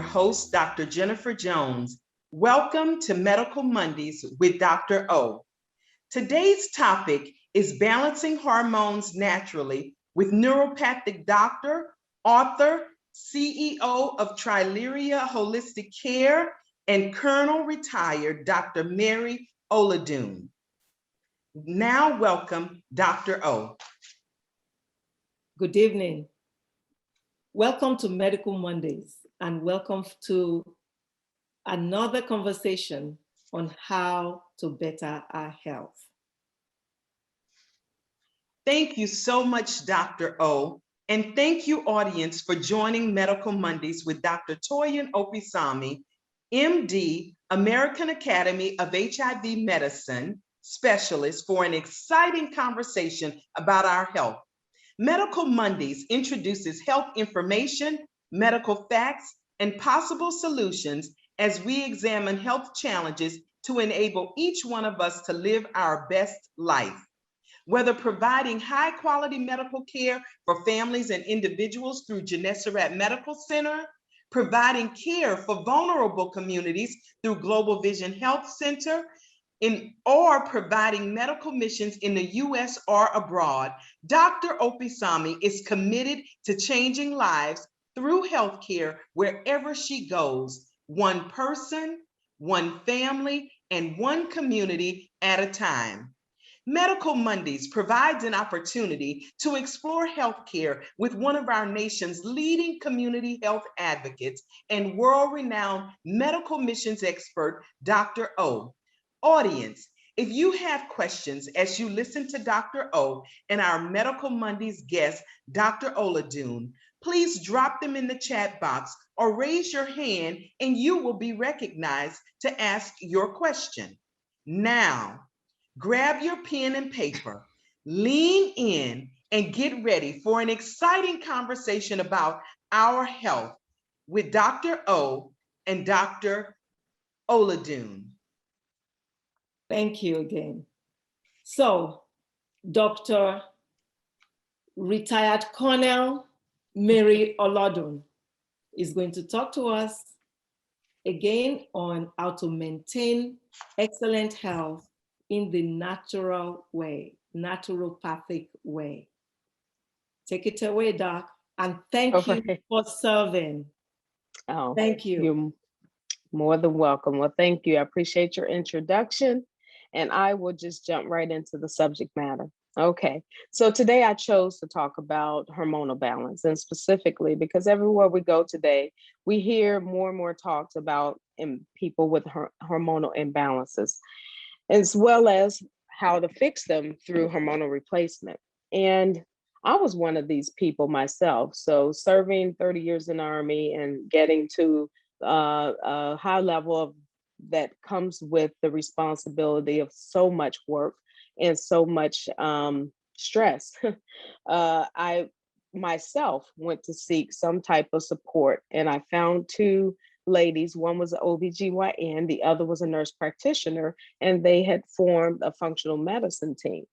host, Dr. Jennifer Jones. Welcome to Medical Mondays with Dr. O. Today's topic is balancing hormones naturally with neuropathic doctor, author, CEO of Trileria Holistic Care, and Colonel retired Dr. Mary Okodun. Now welcome Dr. O. Good evening. Welcome to Medical Mondays and welcome to another conversation on how to better our health. Thank you so much, Dr. O. And thank you, audience, for joining Medical Mondays with Dr. Toyin Opesami, MD, American Academy of HIV Medicine specialist, for an exciting conversation about our health. Medical Mondays introduces health information, medical facts, and possible solutions as we examine health challenges to enable each one of us to live our best life. Whether providing high-quality medical care for families and individuals through Gennesaret Medical Center, providing care for vulnerable communities through Global Vision Health Center, or providing medical missions in the U.S. or abroad, Dr. Opesami is committed to changing lives through healthcare wherever she goes, one person, one family, and one community at a time. Medical Mondays provides an opportunity to explore healthcare with one of our nation's leading community health advocates and world-renowned medical missions expert, Dr. O. Audience, if you have questions as you listen to Dr. O and our Medical Mondays guest, Dr. Okodun, please drop them in the chat box or raise your hand and you will be recognized to ask your question. Now, grab your pen and paper, lean in, and get ready for an exciting conversation about our health with Dr. O and Dr. Okodun. Thank you again. So, Dr. Retired Colonel Mary Okodun is going to talk to us again on how to maintain excellent health in the natural way, naturopathic way. Take it away, Doc, and thank you for serving. Oh, thank you. You're more than welcome. Well, thank you. I appreciate your introduction, and I will just jump right into the subject matter. Okay, so today I chose to talk about hormonal balance, and specifically because everywhere we go today, we hear more and more talks about people with hormonal imbalances, as well as how to fix them through hormonal replacement. And I was one of these people myself. So serving 30 years in the Army and getting to a high level of that comes with the responsibility of so much work and so much stress. I myself went to seek some type of support, and I found two ladies. One was an OBGYN, the other was a nurse practitioner, and they had formed a functional medicine team.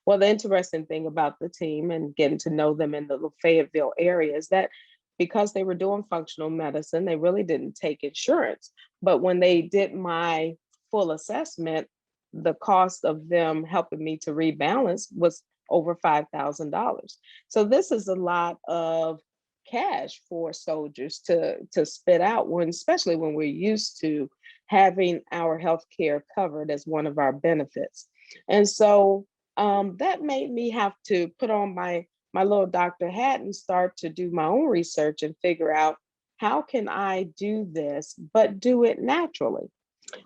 Well, the interesting thing about the team and getting to know them in the Fayetteville area is that because they were doing functional medicine, they really didn't take insurance. But when they did my full assessment, the cost of them helping me to rebalance was over $5,000. So this is a lot of cash for soldiers to spit out, when, especially when we're used to having our health care covered as one of our benefits. And so that made me have to put on my little doctor hat and start to do my own research and figure out how can I do this, but do it naturally.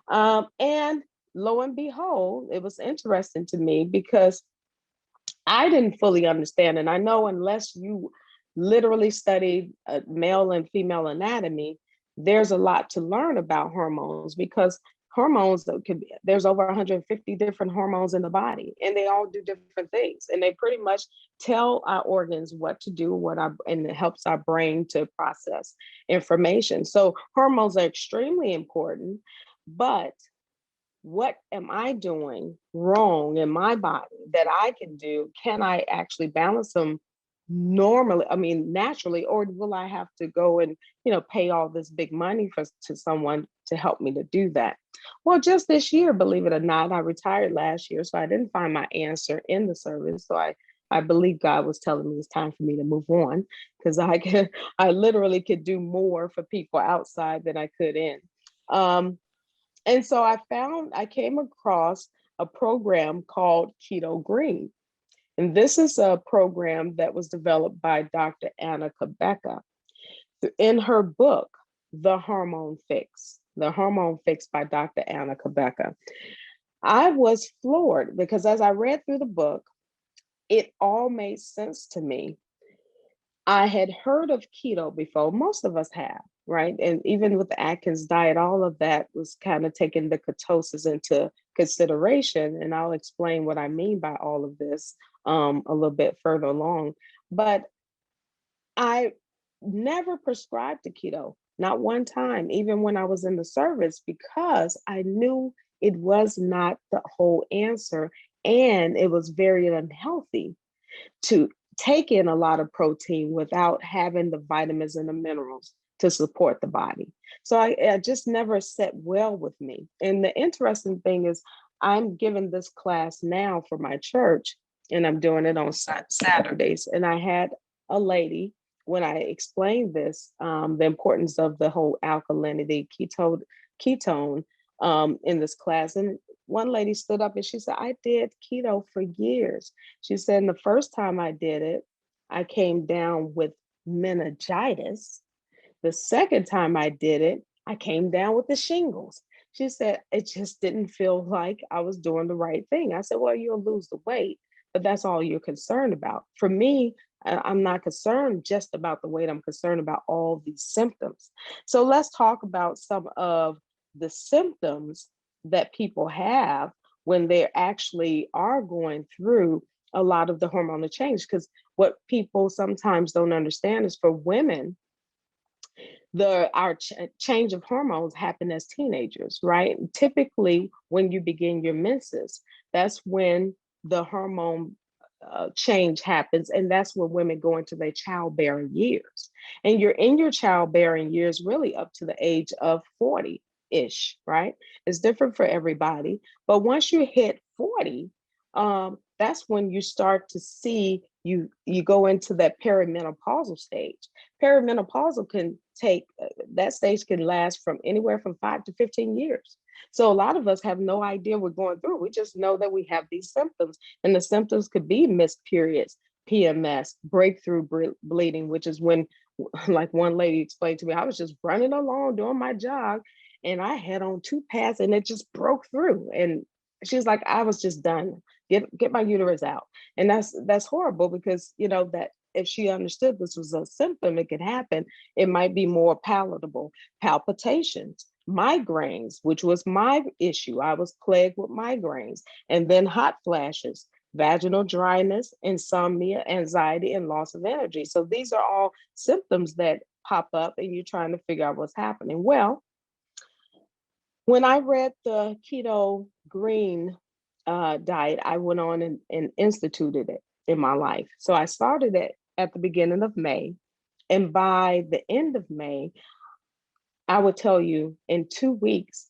And lo and behold, it was interesting to me because I didn't fully understand. And I know unless you literally studied male and female anatomy, there's a lot to learn about hormones, because hormones there's over 150 different hormones in the body, and they all do different things, and they pretty much tell our organs what to do, and it helps our brain to process information. So hormones are extremely important, but what am I doing wrong in my body that I can do? Can I actually balance them normally, I mean, naturally, or will I have to go and, pay all this big money to someone to help me to do that? Well, just this year, believe it or not, I retired last year, so I didn't find my answer in the service. So I believe God was telling me it's time for me to move on, because I literally could do more for people outside than I could in. And so I came across a program called Keto Green. And this is a program that was developed by Dr. Anna Cabeca in her book, The Hormone Fix by Dr. Anna Cabeca. I was floored because as I read through the book, it all made sense to me. I had heard of keto before, most of us have, right? And even with the Atkins diet, all of that was kind of taking the ketosis into consideration. And I'll explain what I mean by all of this a little bit further along. But I never prescribed to keto, not one time, even when I was in the service, because I knew it was not the whole answer. And it was very unhealthy to take in a lot of protein without having the vitamins and the minerals to support the body. So I just never sat well with me. And the interesting thing is I'm giving this class now for my church, and I'm doing it on Saturdays. And I had a lady, when I explained this, the importance of the whole alkalinity, ketone in this class. And one lady stood up and she said, I did keto for years. She said, the first time I did it, I came down with meningitis. The second time I did it, I came down with the shingles. She said, it just didn't feel like I was doing the right thing. I said, well, you'll lose the weight, but that's all you're concerned about. For me, I'm not concerned just about the weight. I'm concerned about all these symptoms. So let's talk about some of the symptoms that people have when they actually are going through a lot of the hormonal change. Because what people sometimes don't understand is for women, our change of hormones happen as teenagers, right? Typically, when you begin your menses, that's when the hormone change happens, and that's when women go into their childbearing years. And you're in your childbearing years really up to the age of 40-ish, right? It's different for everybody, but once you hit 40, that's when you start to see you go into that perimenopausal stage. Perimenopausal can take that stage can last from anywhere from 5 to 15 years. So a lot of us have no idea we're going through. We just know that we have these symptoms, and the symptoms could be missed periods, PMS, breakthrough bleeding, which is when, like one lady explained to me, I was just running along doing my jog and I had on 2 pads and it just broke through. And she was like, I was just done. Get my uterus out. And that's horrible, because that if she understood this was a symptom, it could happen. It might be more palatable. Palpitations, migraines, which was my issue. I was plagued with migraines, and then hot flashes, vaginal dryness, insomnia, anxiety, and loss of energy. So these are all symptoms that pop up and you're trying to figure out what's happening. Well, when I read the Keto Green diet, I went on and instituted it in my life. So I started it at the beginning of May. And by the end of May, I would tell you in 2 weeks,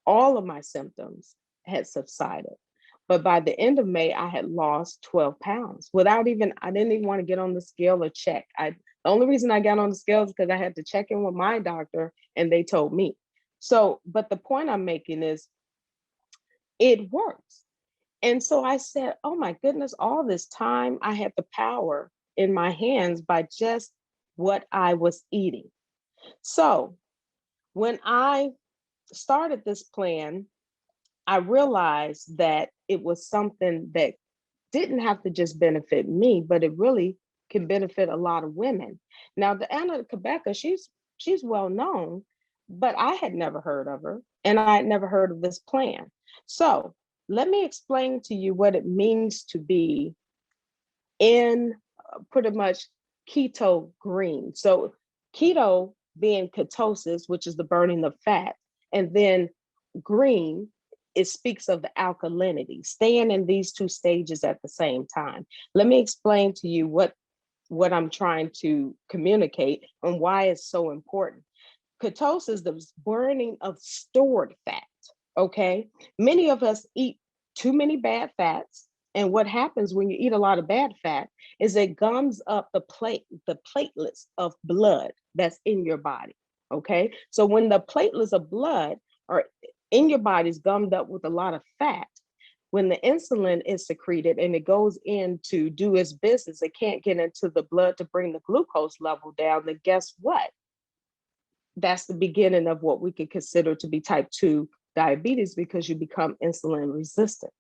all of my symptoms had subsided. But by the end of May, I had lost 12 pounds I didn't even want to get on the scale or check. The only reason I got on the scale is because I had to check in with my doctor and they told me. So, but the point I'm making is it works. And so I said, oh my goodness, all this time I had the power in my hands by just what I was eating. So when I started this plan, I realized that it was something that didn't have to just benefit me, but it really can benefit a lot of women. Now, the Anna Cabeca, she's well known, but I had never heard of her, and I had never heard of this plan. So let me explain to you what it means to be in pretty much keto green. So keto being ketosis, which is the burning of fat, and then green, it speaks of the alkalinity, staying in these 2 stages at the same time. Let me explain to you what what I'm trying to communicate and why it's so important. Ketosis is the burning of stored fat. Okay. Many of us eat too many bad fats. And what happens when you eat a lot of bad fat is it gums up the platelets of blood that's in your body. Okay. So when the platelets of blood are in your body is gummed up with a lot of fat, when the insulin is secreted and it goes in to do its business, it can't get into the blood to bring the glucose level down. Then guess what? That's the beginning of what we could consider to be type 2 diabetes, because you become insulin resistant.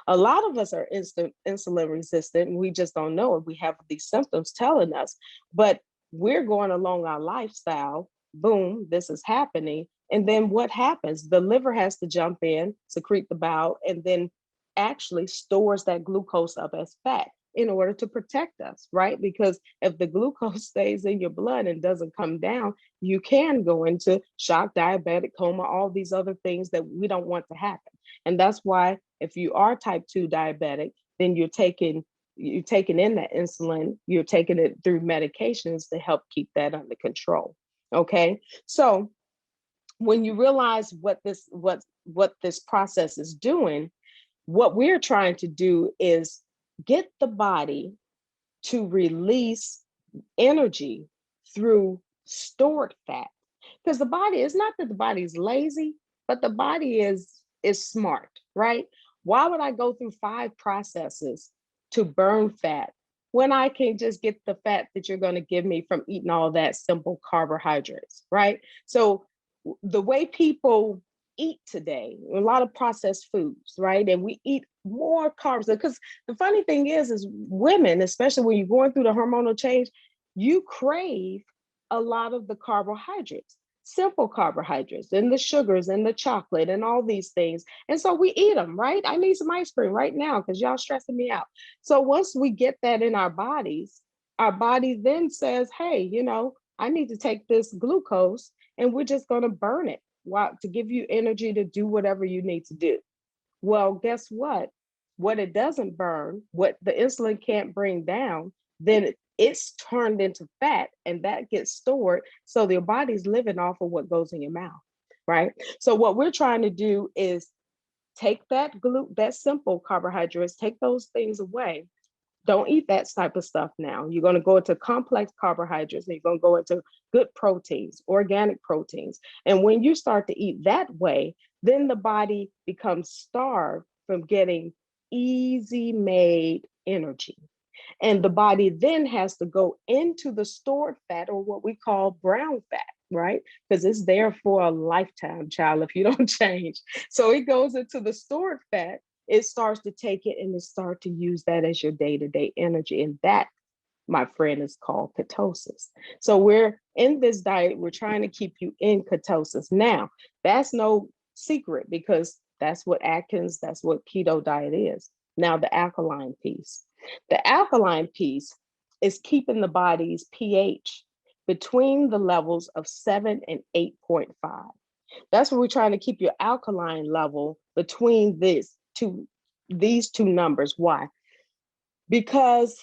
A lot of us are insulin resistant, and we just don't know it. We have these symptoms telling us, but we're going along our lifestyle. Boom, this is happening. And then what happens? The liver has to jump in, secrete the bile, and then actually stores that glucose up as fat in order to protect us, right? Because if the glucose stays in your blood and doesn't come down, you can go into shock, diabetic coma, all these other things that we don't want to happen. And that's why if you are type 2 diabetic, then you're taking in that insulin, you're taking it through medications to help keep that under control. Okay. So when you realize what this process is doing, what we're trying to do is get the body to release energy through stored fat. Because the body, it's not that the body is lazy, but the body is smart, right? Why would I go through 5 processes to burn fat when I can just get the fat that you're going to give me from eating all that simple carbohydrates, right? So the way people eat today, a lot of processed foods, right? And we eat more carbs, because the funny thing is women, especially when you're going through the hormonal change, you crave a lot of the carbohydrates, simple carbohydrates and the sugars and the chocolate and all these things. And so we eat them, right? I need some ice cream right now because y'all stressing me out. So once we get that in our body then says, hey, I need to take this glucose and we're just going to burn it to give you energy to do whatever you need to do. Well, guess what? What it doesn't burn, what the insulin can't bring down, then it's turned into fat and that gets stored. So your body's living off of what goes in your mouth, right? So what we're trying to do is take that simple carbohydrates, take those things away. Don't eat that type of stuff now. You're going to go into complex carbohydrates and you're going to go into good proteins, organic proteins. And when you start to eat that way, then the body becomes starved from getting easy made energy. And the body then has to go into the stored fat, or what we call brown fat, right? Because it's there for a lifetime, child, if you don't change. So it goes into the stored fat. It starts to take it and it starts to use that as your day-to-day energy. And that, my friend, is called ketosis. So we're in this diet, we're trying to keep you in ketosis. Now, that's no secret because that's what Atkins, that's what keto diet is. Now, the alkaline piece. The alkaline piece is keeping the body's pH between the levels of 7 and 8.5. That's what we're trying to keep your alkaline level between these two numbers. Why? Because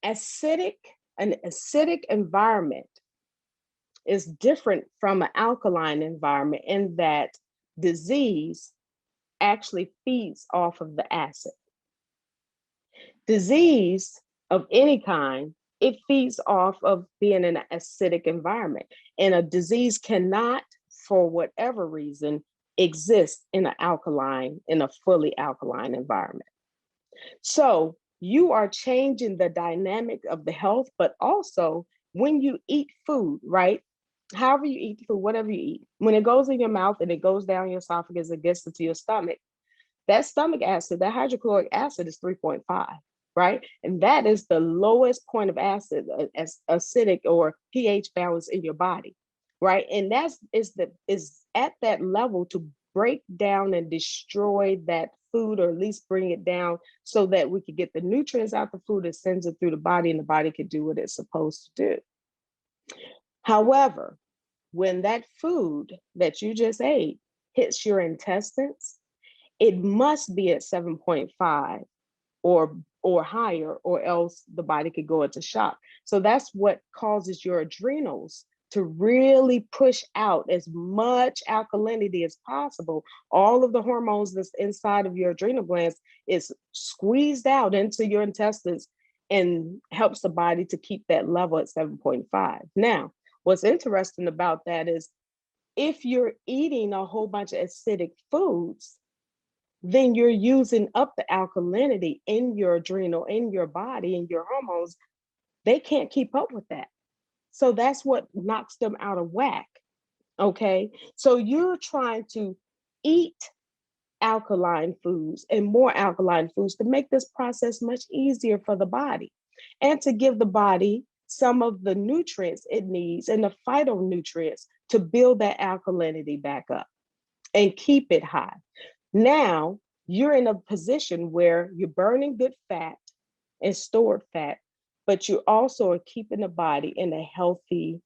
an acidic environment is different from an alkaline environment in that disease actually feeds off of the acid. Disease of any kind, it feeds off of being in an acidic environment. And a disease cannot, for whatever reason, exist in a fully alkaline environment. So you are changing the dynamic of the health, but also when you eat food, right? However you eat food, whatever you eat, when it goes in your mouth and it goes down your esophagus, it gets into your stomach, that stomach acid, that hydrochloric acid is 3.5, right? And that is the lowest point of acid, acidic or pH balance in your body, right? And that's is at that level to break down and destroy that food, or at least bring it down so that we could get the nutrients out the food, it sends it through the body and the body could do what it's supposed to do. However, when that food that you just ate hits your intestines, it must be at 7.5 or or higher, or else the body could go into shock. So that's what causes your adrenals to really push out as much alkalinity as possible. All of the hormones that's inside of your adrenal glands is squeezed out into your intestines and helps the body to keep that level at 7.5. Now, what's interesting about that is if you're eating a whole bunch of acidic foods, then you're using up the alkalinity in your adrenal, in your body, in your hormones. They can't keep up with that. So that's what knocks them out of whack. Okay. So you're trying to eat alkaline foods and more alkaline foods to make this process much easier for the body and to give the body some of the nutrients it needs and the phytonutrients to build that alkalinity back up and keep it high. Now you're in a position where you're burning good fat and stored fat, but you also are keeping the body in a healthy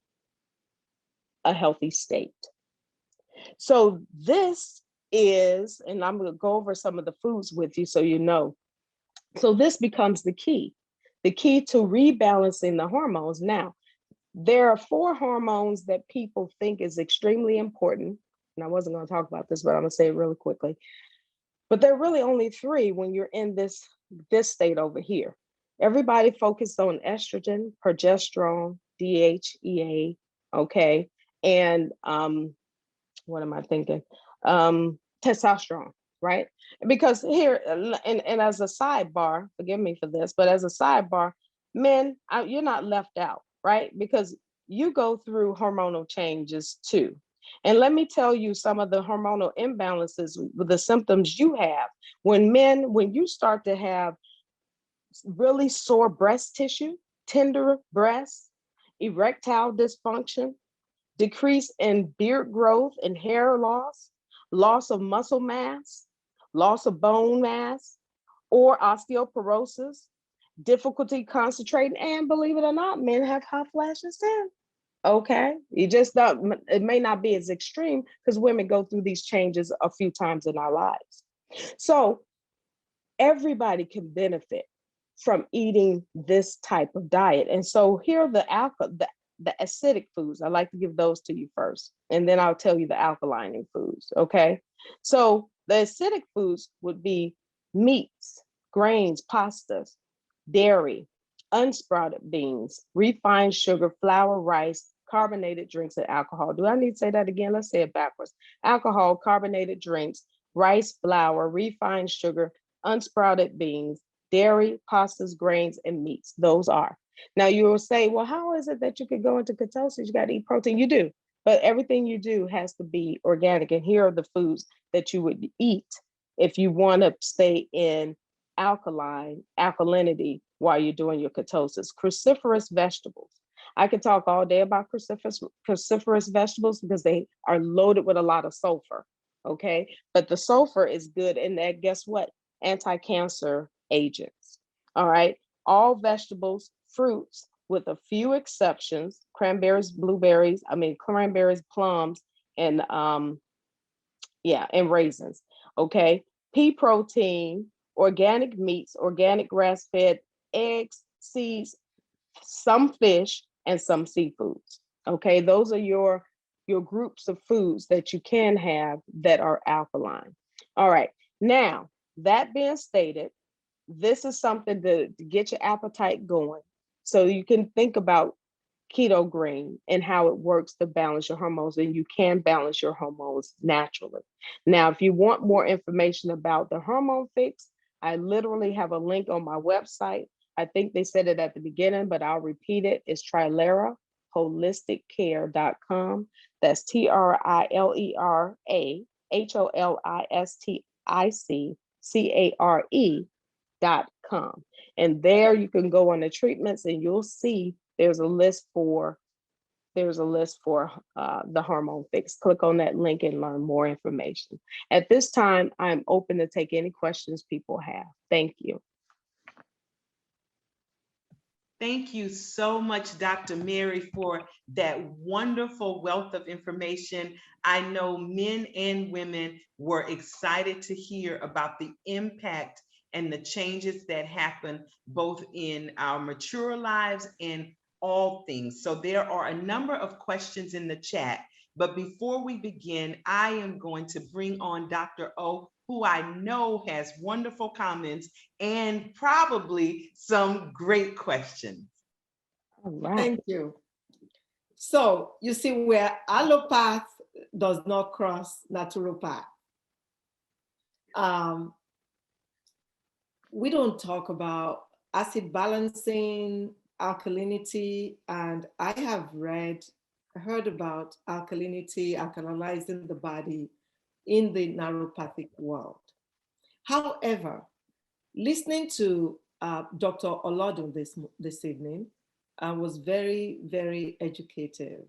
state. So this is, and I'm going to go over some of the foods with you so you know. So this becomes the key to rebalancing the hormones. Now, there are 4 hormones that people think is extremely important. And I wasn't going to talk about this, but I'm going to say it really quickly. But there are really only 3 when you're in this state over here. Everybody focused on estrogen, progesterone, DHEA, okay, and what am I thinking? Testosterone, right? Because here, and as a sidebar, forgive me for this, but as a sidebar, men, you're not left out, right? Because you go through hormonal changes too. And let me tell you some of the hormonal imbalances, the symptoms you have when you start to have really sore breast tissue, tender breasts, erectile dysfunction, decrease in beard growth and hair loss, loss of muscle mass, loss of bone mass, or osteoporosis, difficulty concentrating, and believe it or not, men have hot flashes too. Okay, you just don't, it may not be as extreme because women go through these changes a few times in our lives. So everybody can benefit from eating this type of diet. And so here are the acidic foods. I like to give those to you first, and then I'll tell you the alkalining foods, okay? So the acidic foods would be meats, grains, pastas, dairy, unsprouted beans, refined sugar, flour, rice, carbonated drinks, and alcohol. Do I need to say that again? Let's say it backwards. Alcohol, carbonated drinks, rice, flour, refined sugar, unsprouted beans, dairy, pastas, grains, and meats. Those are. Now you will say, well, how is it that you could go into ketosis? You got to eat protein. You do, but everything you do has to be organic. And here are the foods that you would eat if you want to stay in alkalinity while you're doing your ketosis. Cruciferous vegetables. I could talk all day about cruciferous vegetables because they are loaded with a lot of sulfur. Okay, but the sulfur is good in that. Guess what? Anti-cancer agents. All right. All vegetables, fruits, with a few exceptions, cranberries, plums, and and raisins. Okay. Pea protein, organic meats, organic grass-fed eggs, seeds, some fish, and some seafoods. Okay. Those are your groups of foods that you can have that are alkaline. All right. Now, that being stated, this is something to get your appetite going. So you can think about keto green and how it works to balance your hormones, and you can balance your hormones naturally. Now, if you want more information about the hormone fix, I literally have a link on my website. I think they said it at the beginning, but I'll repeat it. It's TrileraHolisticCare.com. That's TrileraHolisticCare.com. And there you can go on the treatments and you'll see there's a list for the hormone fix. Click on that link and learn more information. At this time, I'm open to take any questions people have. Thank you. Thank you so much, Dr. Mary, for that wonderful wealth of information. I know men and women were excited to hear about the impact and the changes that happen both in our mature lives and all things. So there are a number of questions in the chat, but before we begin, I am going to bring on Dr. O, who I know has wonderful comments and probably some great questions. All right. Thank you. So you see where allopath does not cross naturopath. We don't talk about acid balancing, alkalinity, and I have heard about alkalinity, alkalizing the body in the naturopathic world. However, listening to Dr. Okodun this evening was very, very educative.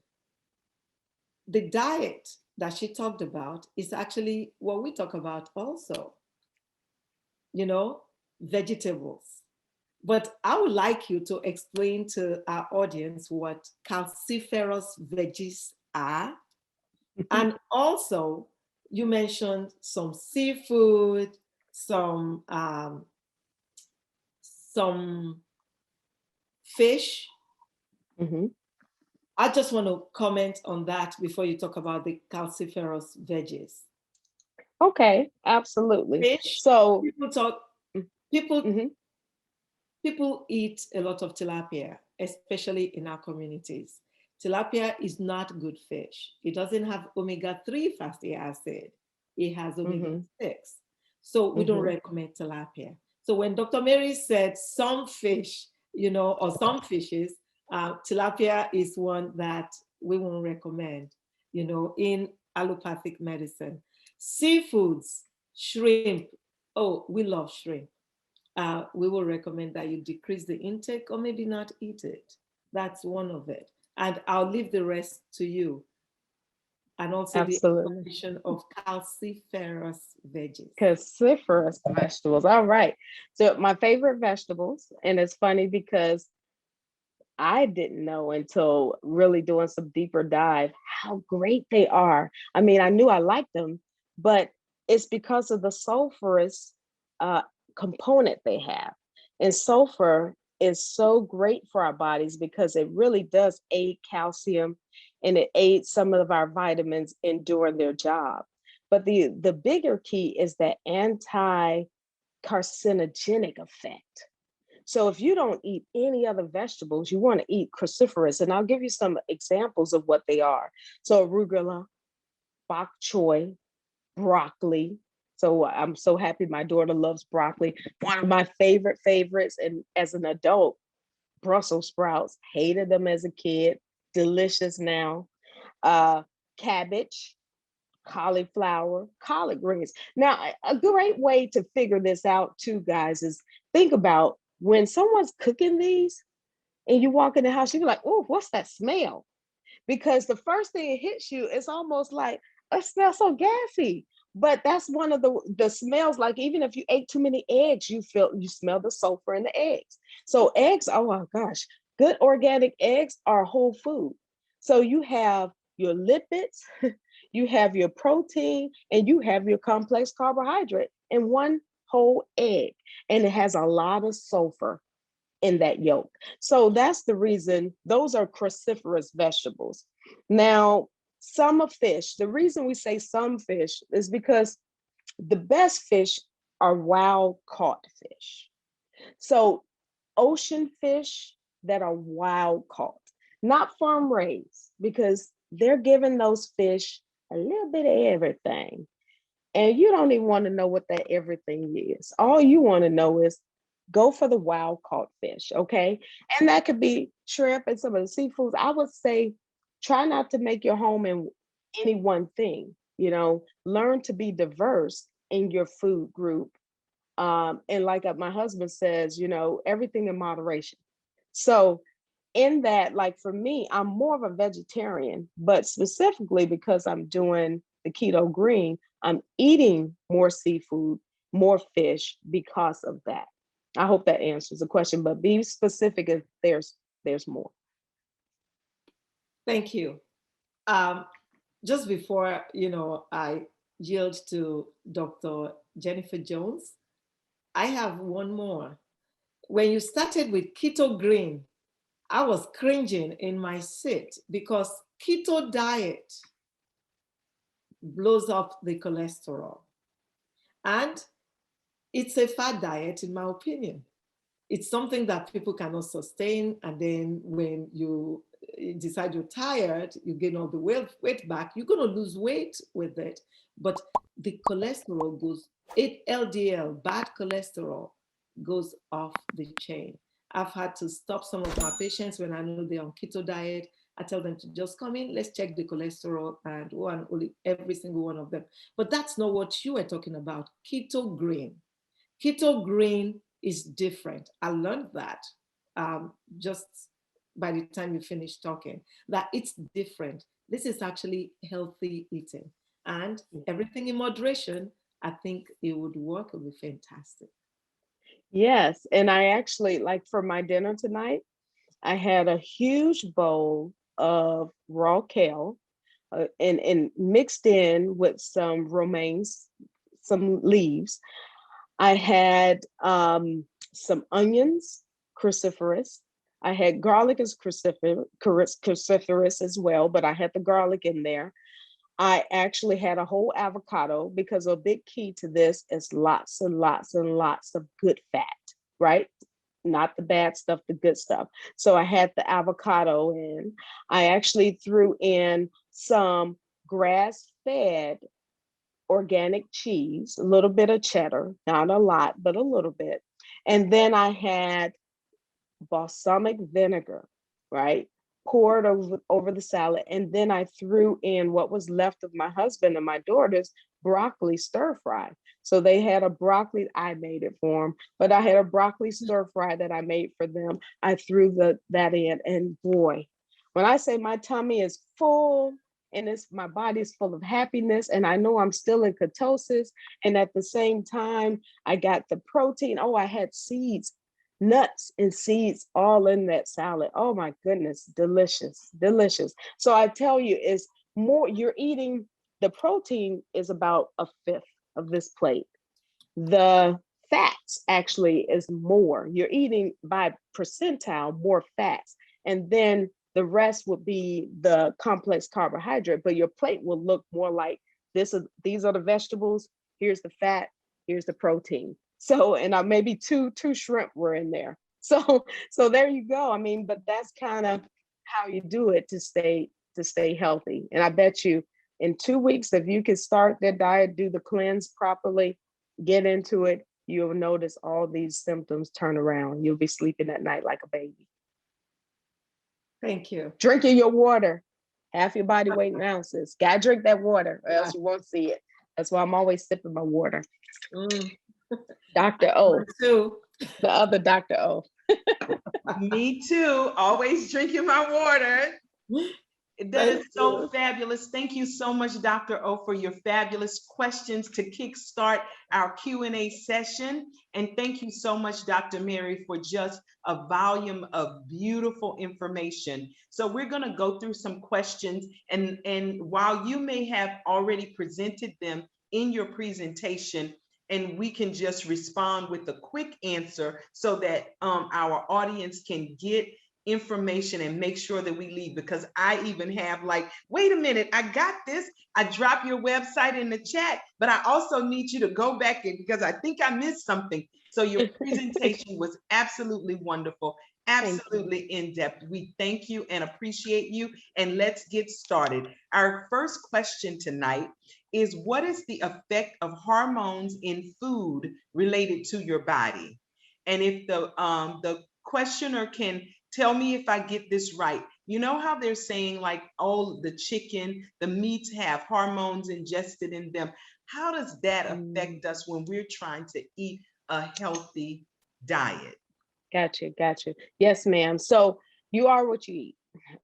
The diet that she talked about is actually what we talk about also, vegetables. But I would like you to explain to our audience what calciferous veggies are. And also, you mentioned some seafood, some fish. Mm-hmm. I just want to comment on that before you talk about the calciferous veggies. Okay, absolutely. Fish. So people mm-hmm. people eat a lot of tilapia, especially in our communities. Tilapia is not good fish. It doesn't have omega-3 fatty acid. It has omega-6. So we don't recommend tilapia. So when Dr. Mary said some fish, or some fishes, tilapia is one that we won't recommend, in allopathic medicine. Seafoods, shrimp. Oh, we love shrimp. We will recommend that you decrease the intake or maybe not eat it. That's one of it. And I'll leave the rest to you. And also Absolutely. the information of calciferous veggies. Cruciferous vegetables. All right. So my favorite vegetables, and it's funny because I didn't know until really doing some deeper dive how great they are. I mean, I knew I liked them, but it's because of the sulfurous component they have. And sulfur is so great for our bodies because it really does aid calcium and it aids some of our vitamins in doing their job. But the bigger key is that anti-carcinogenic effect. So if you don't eat any other vegetables, you want to eat cruciferous. And I'll give you some examples of what they are. So arugula, bok choy, broccoli. So I'm so happy my daughter loves broccoli. One of my favorites, and as an adult, Brussels sprouts. Hated them as a kid. Delicious now. Cabbage, cauliflower, collard greens. Now, a great way to figure this out too, guys, is think about when someone's cooking these and you walk in the house, you're like, oh, what's that smell? Because the first thing that hits you, it's almost like, it smells so gassy. But that's one of the smells, like even if you ate too many eggs, you smell the sulfur in the eggs. So eggs, oh my gosh, good organic eggs are whole food. So you have your lipids, you have your protein, and you have your complex carbohydrate in one whole egg. And it has a lot of sulfur in that yolk. So that's the reason those are cruciferous vegetables. Now, some of fish, the reason we say some fish is because the best fish are wild caught fish. So ocean fish that are wild caught, not farm raised, because they're giving those fish a little bit of everything. And you don't even want to know what that everything is. All you want to know is go for the wild caught fish, okay? And that could be shrimp and some of the seafoods. I would say try not to make your home in any one thing, learn to be diverse in your food group. And like my husband says, everything in moderation. So in that, like for me, I'm more of a vegetarian, but specifically because I'm doing the keto green, I'm eating more seafood, more fish because of that. I hope that answers the question, but be specific if there's more. Thank you. Just before, I yield to Dr. Jennifer Jones, I have one more. When you started with keto green, I was cringing in my seat because keto diet blows up the cholesterol. And it's a fat diet, in my opinion. It's something that people cannot sustain. And then when you decide you're tired, you gain all the weight back, you're going to lose weight with it. But the cholesterol goes, LDL, bad cholesterol, goes off the chain. I've had to stop some of my patients when I know they're on keto diet. I tell them to just come in, let's check the cholesterol, and only every single one of them. But that's not what you were talking about. Keto green. Keto green is different. I learned that just by the time you finish talking, that it's different. This is actually healthy eating, and everything in moderation. I think it would work. It would be fantastic. Yes, and I actually, like for my dinner tonight, I had a huge bowl of raw kale and mixed in with some romaines, some leaves. I had some onions, cruciferous. I had garlic as cruciferous as well, but I had the garlic in there. I actually had a whole avocado because a big key to this is lots and lots and lots of good fat, right? Not the bad stuff, the good stuff. So I had the avocado in. I actually threw in some grass-fed organic cheese, a little bit of cheddar, not a lot, but a little bit. And then I had balsamic vinegar, right? Poured over the salad. And then I threw in what was left of my husband and my daughter's broccoli stir fry. So they had a broccoli, I made it for them, but I had a broccoli stir fry that I made for them. I threw that in, and boy, when I say my tummy is full and my body is full of happiness, and I know I'm still in ketosis, and at the same time, I got the protein. Oh, I had seeds, nuts and seeds all in that salad. Oh my goodness, delicious, delicious. So I tell you, it's more, you're eating, the protein is about a fifth of this plate. The fats actually is more. You're eating by percentile more fats. And then the rest would be the complex carbohydrate, but your plate will look more like these are the vegetables, here's the fat, here's the protein. So, and maybe two shrimp were in there. So there you go. I mean, but that's kind of how you do it to stay healthy. And I bet you in 2 weeks, if you can start that diet, do the cleanse properly, get into it, you'll notice all these symptoms turn around. You'll be sleeping at night like a baby. Thank you. Drinking your water, half your body weight in ounces. Gotta drink that water or else you won't see it. That's why I'm always sipping my water. Dr. O. Too. The other Dr. O. Me too. Always drinking my water. That is so fabulous. Thank you so much, Dr. O, for your fabulous questions to kickstart our Q&A session. And thank you so much, Dr. Mary, for just a volume of beautiful information. So we're going to go through some questions. And while you may have already presented them in your presentation, and we can just respond with a quick answer so that our audience can get information and make sure that we leave, because I even have like, wait a minute, I got this. I drop your website in the chat, but I also need you to go back in because I think I missed something. So your presentation was absolutely wonderful, absolutely in-depth. We thank you and appreciate you. And let's get started. Our first question tonight is, what is the effect of hormones in food related to your body? And if the questioner can tell me if I get this right. You know how they're saying like, oh, the chicken, the meats have hormones ingested in them. How does that affect us when we're trying to eat a healthy diet? Gotcha. Yes, ma'am. So you are what you eat.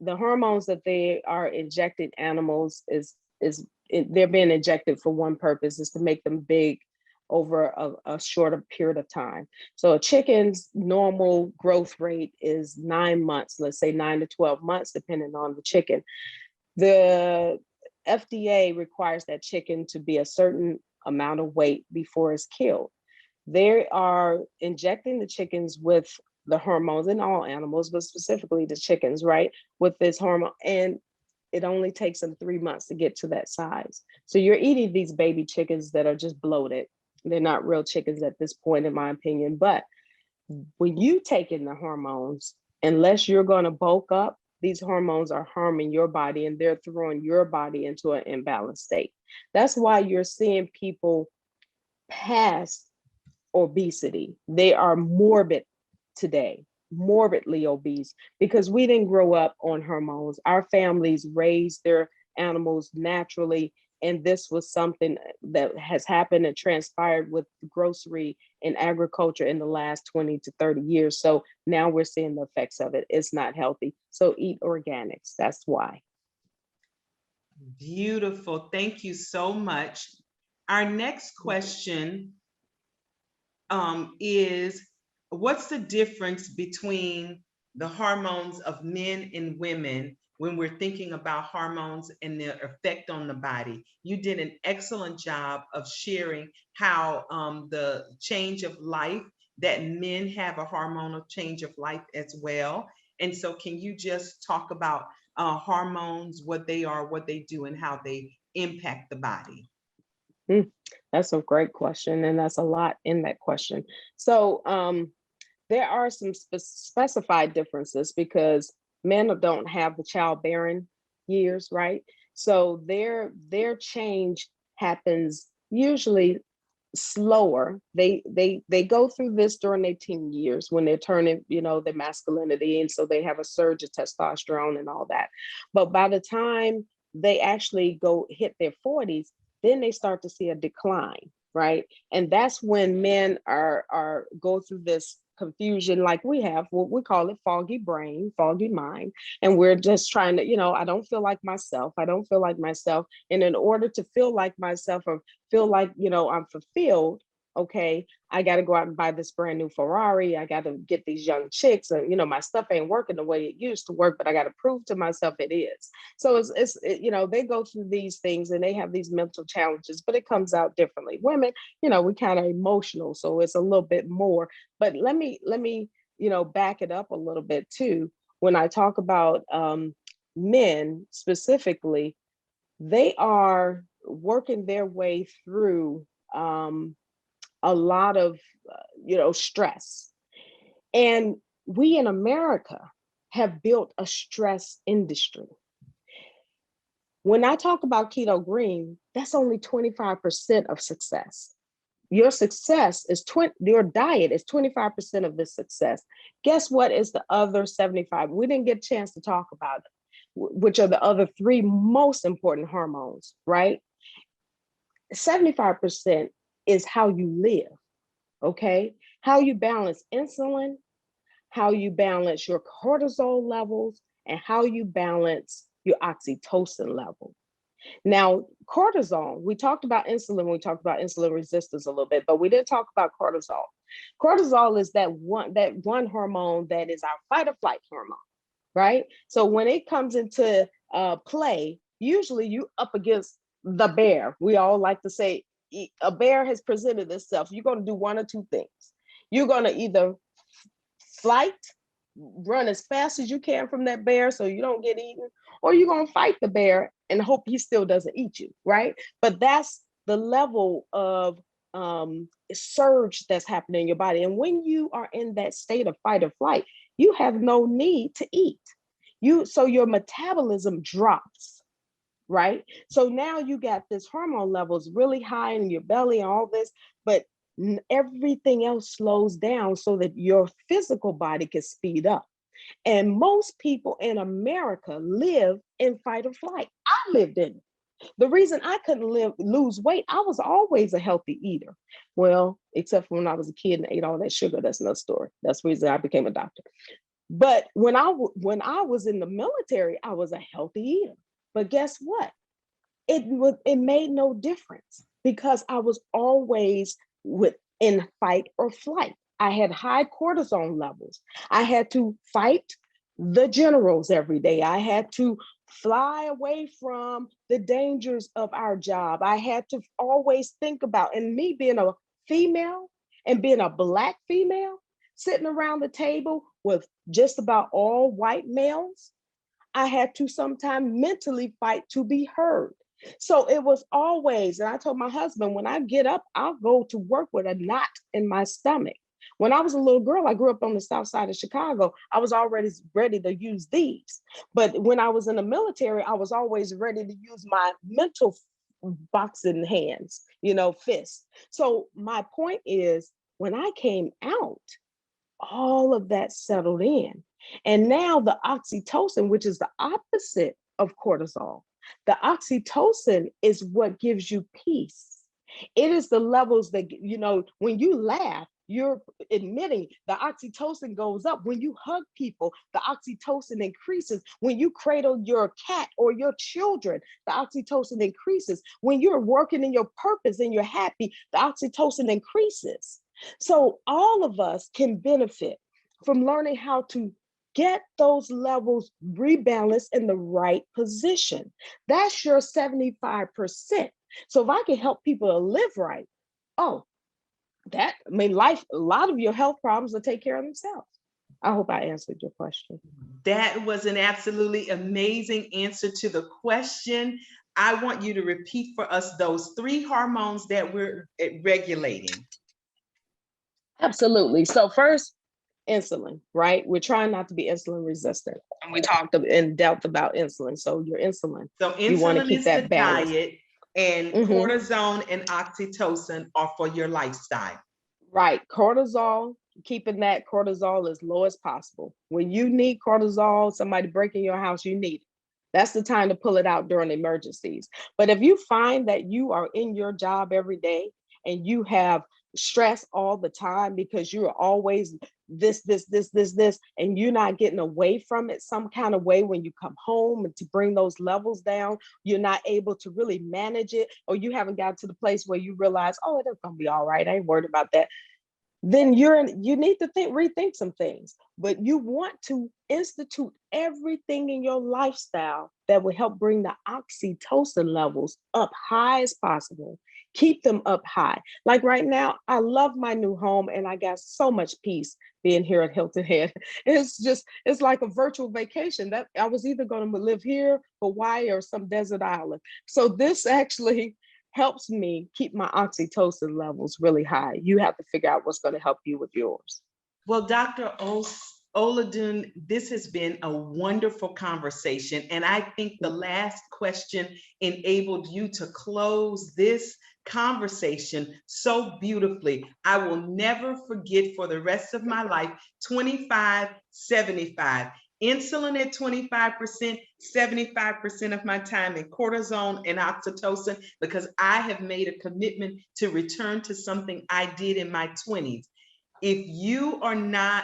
The hormones that they are injecting animals they're being injected for one purpose, is to make them big over a shorter period of time. So a chicken's normal growth rate is 9 months, let's say 9 to 12 months, depending on the chicken. The FDA requires that chicken to be a certain amount of weight before it's killed. They are injecting the chickens with the hormones, in all animals, but specifically the chickens, right? With this hormone. And it only takes them 3 months to get to that size. So you're eating these baby chickens that are just bloated. They're not real chickens at this point, in my opinion. But when you take in the hormones, unless you're going to bulk up, these hormones are harming your body and they're throwing your body into an imbalanced state. That's why you're seeing people past obesity. They are morbid today, morbidly obese, because we didn't grow up on hormones. Our families raised their animals naturally. And this was something that has happened and transpired with grocery and agriculture in the last 20 to 30 years. So now we're seeing the effects of it. It's not healthy. So eat organics. That's why. Beautiful. Thank you so much. Our next question is, what's the difference between the hormones of men and women when we're thinking about hormones and their effect on the body? You did an excellent job of sharing how the change of life, that men have a hormonal change of life as well. And so can you just talk about hormones, what they are, what they do, and how they impact the body? That's a great question. And that's a lot in that question. So there are some specified differences because men don't have the childbearing years, right? So their change happens usually slower. They go through this during their teen years when they're turning, their masculinity, and so they have a surge of testosterone and all that. But by the time they actually hit their 40s, then they start to see a decline, right? And that's when men are go through this confusion, like we have, what we call it foggy brain, foggy mind. And we're just trying to, I don't feel like myself. I don't feel like myself. And in order to feel like myself or feel like, I'm fulfilled, okay, I got to go out and buy this brand new Ferrari. I got to get these young chicks, and my stuff ain't working the way it used to work, but I got to prove to myself it is. So they go through these things and they have these mental challenges, but it comes out differently. Women, we kind of emotional, so it's a little bit more. But let me back it up a little bit too. When I talk about men specifically, they are working their way through a lot of stress. And we in America have built a stress industry. When I talk about keto green, that's only 25% of success. Your success is your diet is 25% of the success. Guess what is the other 75? We didn't get a chance to talk about it, which are the other 3 most important hormones, right? 75% is how you live, okay? How you balance insulin, how you balance your cortisol levels, and how you balance your oxytocin level. Now, cortisol, we talked about insulin, we talked about insulin resistance a little bit, but we didn't talk about cortisol. Cortisol is that one hormone that is our fight or flight hormone, right? So when it comes into play, usually you up against the bear. We all like to say a bear has presented itself. You're going to do one or two things. You're going to either flight, run as fast as you can from that bear so you don't get eaten, or you're going to fight the bear and hope he still doesn't eat you, right? But that's the level of surge that's happening in your body. And when you are in that state of fight or flight, you have no need to eat. So your metabolism drops, right? So now you got this hormone levels really high in your belly and all this, but everything else slows down so that your physical body can speed up. And most people in America live in fight or flight. I lived in it. The reason I couldn't lose weight, I was always a healthy eater. Well, except for when I was a kid and ate all that sugar. That's another story. That's the reason I became a doctor. But when I was in the military, I was a healthy eater. But guess what? It made no difference because I was always in fight or flight. I had high cortisol levels. I had to fight the generals every day. I had to fly away from the dangers of our job. I had to always think about, and me being a female And being a Black female, sitting around the table with just about all white males, I had to sometimes mentally fight to be heard. So it was always, and I told my husband, when I get up, I'll go to work with a knot in my stomach. When I was a little girl, I grew up on the south side of Chicago. I was already ready to use these. But when I was in the military, I was always ready to use my mental boxing hands, fists. So my point is, when I came out, all of that settled in. And now the oxytocin, which is the opposite of cortisol, the oxytocin is what gives you peace. It is the levels that, when you laugh, you're admitting the oxytocin goes up. When you hug people, the oxytocin increases. When you cradle your cat or your children, the oxytocin increases. When you're working in your purpose and you're happy, the oxytocin increases. So all of us can benefit from learning how to get those levels rebalanced in the right position. That's your 75%. So if I can help people to live right, life, a lot of your health problems will take care of themselves. I hope I answered your question. That was an absolutely amazing answer to the question. I want you to repeat for us those 3 hormones that we're regulating. Absolutely. So first, insulin, right? We're trying not to be insulin resistant. And we talked in depth about insulin. So your insulin, So you want to insulin keep is that the balance. diet, and cortisone and oxytocin are for your lifestyle. Right. Cortisol, keeping that cortisol as low as possible. When you need cortisol, somebody breaking your house, you need it. That's the time to pull it out during emergencies. But if you find that you are in your job every day and you have stress all the time because you're always this, and you're not getting away from it some kind of way when you come home, and to bring those levels down, you're not able to really manage it, or you haven't got to the place where you realize, oh, it's gonna be all right, I ain't worried about that. Then you need to rethink some things. But you want to institute everything in your lifestyle that will help bring the oxytocin levels up high as possible. Keep them up high. Like right now, I love my new home and I got so much peace being here at Hilton Head. It's like a virtual vacation. That I was either going to live here, Hawaii, or some desert island. So this actually helps me keep my oxytocin levels really high. You have to figure out what's going to help you with yours. Well, Dr. Okodun, this has been a wonderful conversation. And I think the last question enabled you to close this conversation so beautifully. I will never forget for the rest of my life, 25-75. Insulin at 25%, 75% of my time in cortisone and oxytocin, because I have made a commitment to return to something I did in my 20s. If you are not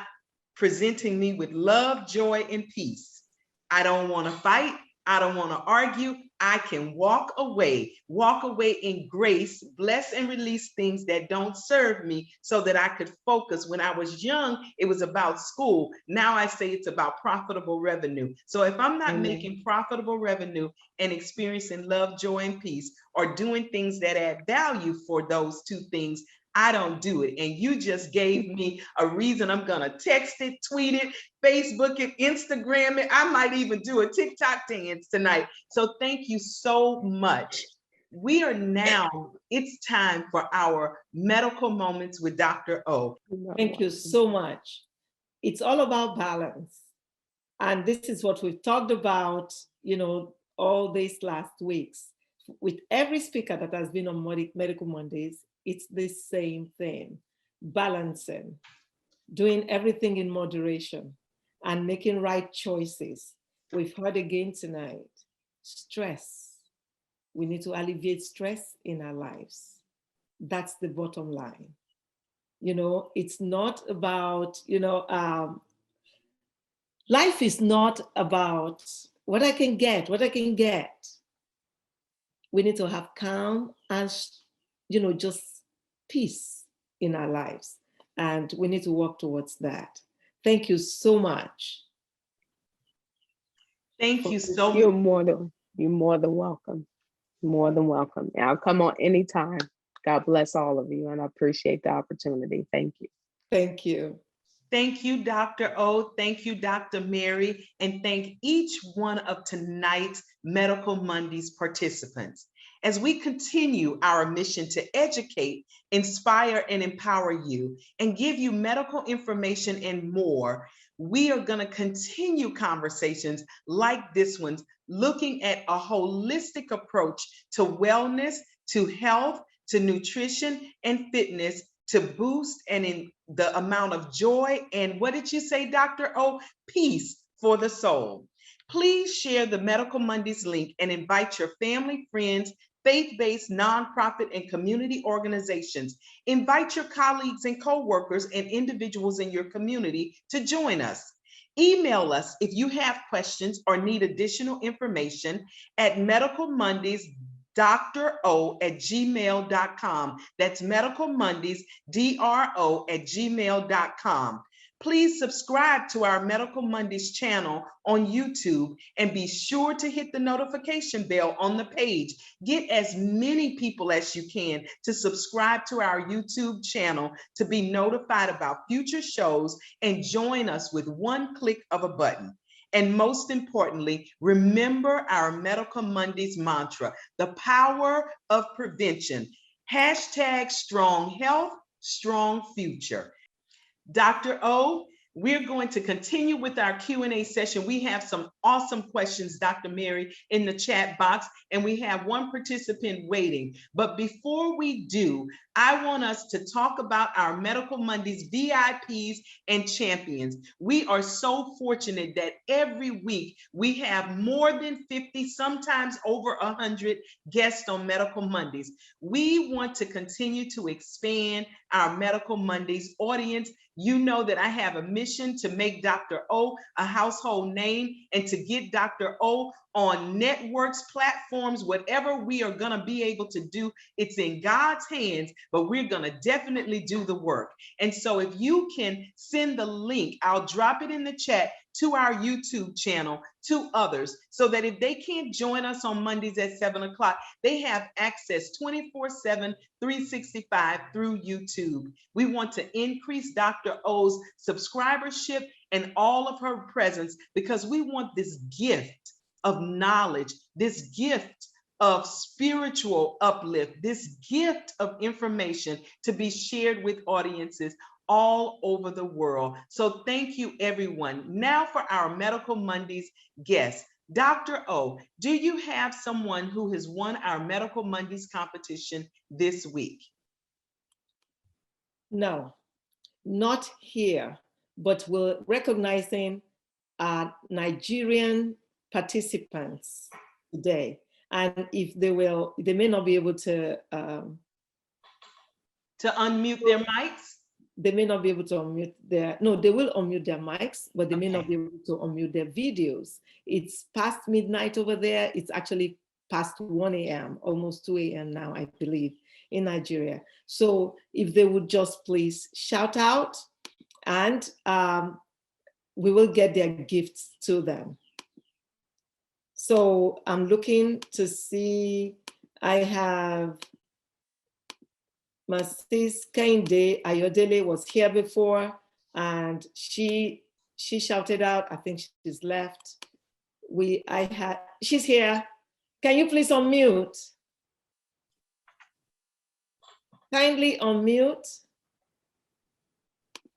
presenting me with love, joy, and peace, I don't want to fight. I don't want to argue. I can walk away in grace, bless and release things that don't serve me so that I could focus. When I was young, it was about school. Now I say it's about profitable revenue. So if I'm not making profitable revenue and experiencing love, joy, and peace, or doing things that add value for those 2 things, I don't do it. And you just gave me a reason. I'm going to text it, tweet it, Facebook it, Instagram it. I might even do a TikTok dance tonight. So thank you so much. We are now, it's time for our medical moments with Dr. O. Thank you so much. It's all about balance. And this is what we've talked about, all these last weeks. With every speaker that has been on Medical Mondays, it's the same thing: balancing, doing everything in moderation, and making right choices. We've heard again tonight, stress. We need to alleviate stress in our lives. That's the bottom line. It's not about, life is not about what I can get. We need to have calm and, just peace in our lives. And we need to work towards that. Thank you so much. Thank you so much. You're more than welcome. More than welcome. I'll come on anytime. God bless all of you, and I appreciate the opportunity. Thank you. Thank you. Thank you, Dr. O. Thank you, Dr. Mary. And thank each one of tonight's Medical Mondays participants. As we continue our mission to educate, inspire, and empower you and give you medical information and more, we are going to continue conversations like this one, looking at a holistic approach to wellness, to health, to nutrition and fitness, to boost and in the amount of joy and, what did you say, Dr. O? Peace for the soul. Please share the Medical Mondays link and invite your family, friends, faith-based, nonprofit, and community organizations. Invite your colleagues and coworkers and individuals in your community to join us. Email us if you have questions or need additional information at MedicalMondaysDr.O@gmail.com. That's MedicalMondaysDr.O@gmail.com. Please subscribe to our Medical Mondays channel on YouTube and be sure to hit the notification bell on the page. Get as many people as you can to subscribe to our YouTube channel to be notified about future shows and join us with one click of a button. And most importantly, remember our Medical Mondays mantra, the power of prevention. Hashtag strong health, strong future. Dr. O, we're going to continue with our Q&A session. We have some awesome questions, Dr. Mary, in the chat box, and we have one participant waiting. But before we do, I want us to talk about our Medical Mondays VIPs and champions. We are so fortunate that every week we have more than 50, sometimes over 100 guests on Medical Mondays. We want to continue to expand our Medical Mondays audience. You know that I have a mission to make Dr. O a household name and to get Dr. O on networks, platforms, whatever we are going to be able to do. It's in God's hands, but we're going to definitely do the work. And so if you can send the link, I'll drop it in the chat to our YouTube channel to others so that if they can't join us on Mondays at 7 o'clock, they have access 24/7, 365 through YouTube. We want to increase Dr. O's subscribership and all of her presence because we want this gift of knowledge, this gift of spiritual uplift, this gift of information to be shared with audiences all over the world. So thank you, everyone. Now for our Medical Mondays guests. Dr. O, do you have someone who has won our Medical Mondays competition this week? No, not here, but we're recognizing Nigerian participants today. And if they may not be able to unmute their mics? They may not be able to unmute they will unmute their mics, but they may not be able to unmute their videos. It's past midnight over there. It's actually past 1 a.m., almost 2 a.m. now, I believe, in Nigeria. So if they would just please shout out and we will get their gifts to them. So I'm looking to see, I have Mrs. Kehinde Ayodele was here before, and she shouted out. I think she's left. She's here. Can you please unmute? Kindly unmute.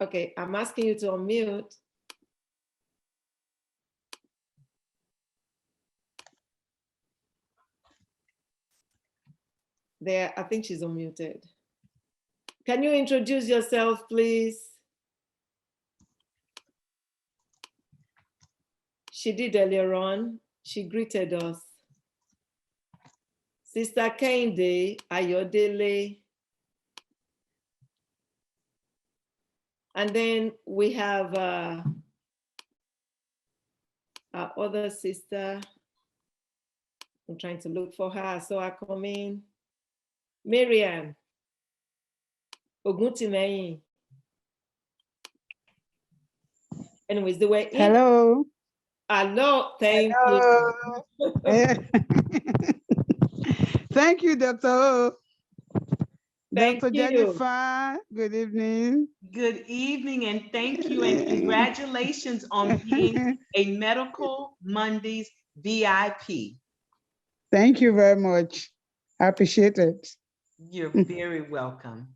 Okay, I'm asking you to unmute. There, I think she's unmuted. Can you introduce yourself, please? She did earlier on. She greeted us. Sister Kehinde Ayodele. And then we have our other sister. I'm trying to look for her, so I come in. Miriam Oguntimeyin. Anyways, they were in. Hello. Hello, thank Hello. you. Thank you, Dr. O. Thank Dr. you. Jennifer, good evening. Good evening, and thank you, and congratulations on being a Medical Mondays VIP. Thank you very much. I appreciate it. You're very welcome.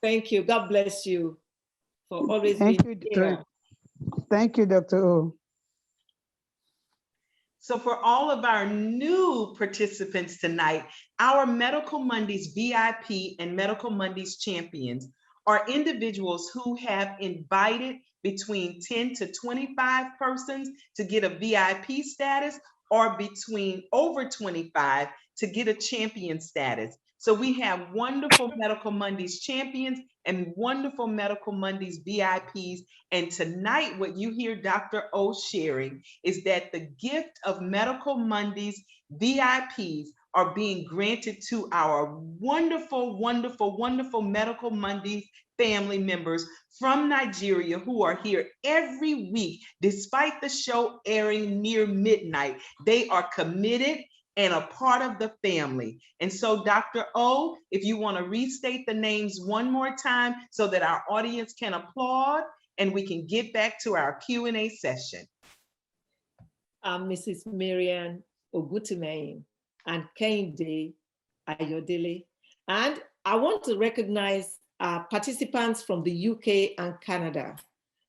Thank you. God bless you for always Thank being you, here. Thank you, Dr. O. So for all of our new participants tonight, our Medical Mondays VIP and Medical Mondays champions are individuals who have invited between 10 to 25 persons to get a VIP status, or between over 25 to get a champion status. So we have wonderful Medical Mondays champions and wonderful Medical Mondays VIPs. And tonight, what you hear Dr. O sharing is that the gift of Medical Mondays VIPs are being granted to our wonderful, wonderful, wonderful Medical Mondays family members from Nigeria who are here every week, despite the show airing near midnight. They are committed and a part of the family. And so, Dr. O, if you want to restate the names one more time so that our audience can applaud and we can get back to our Q&A session. Mrs. Marian Ogutumeyin and Kehinde Ayodele. And I want to recognize participants from the UK and Canada.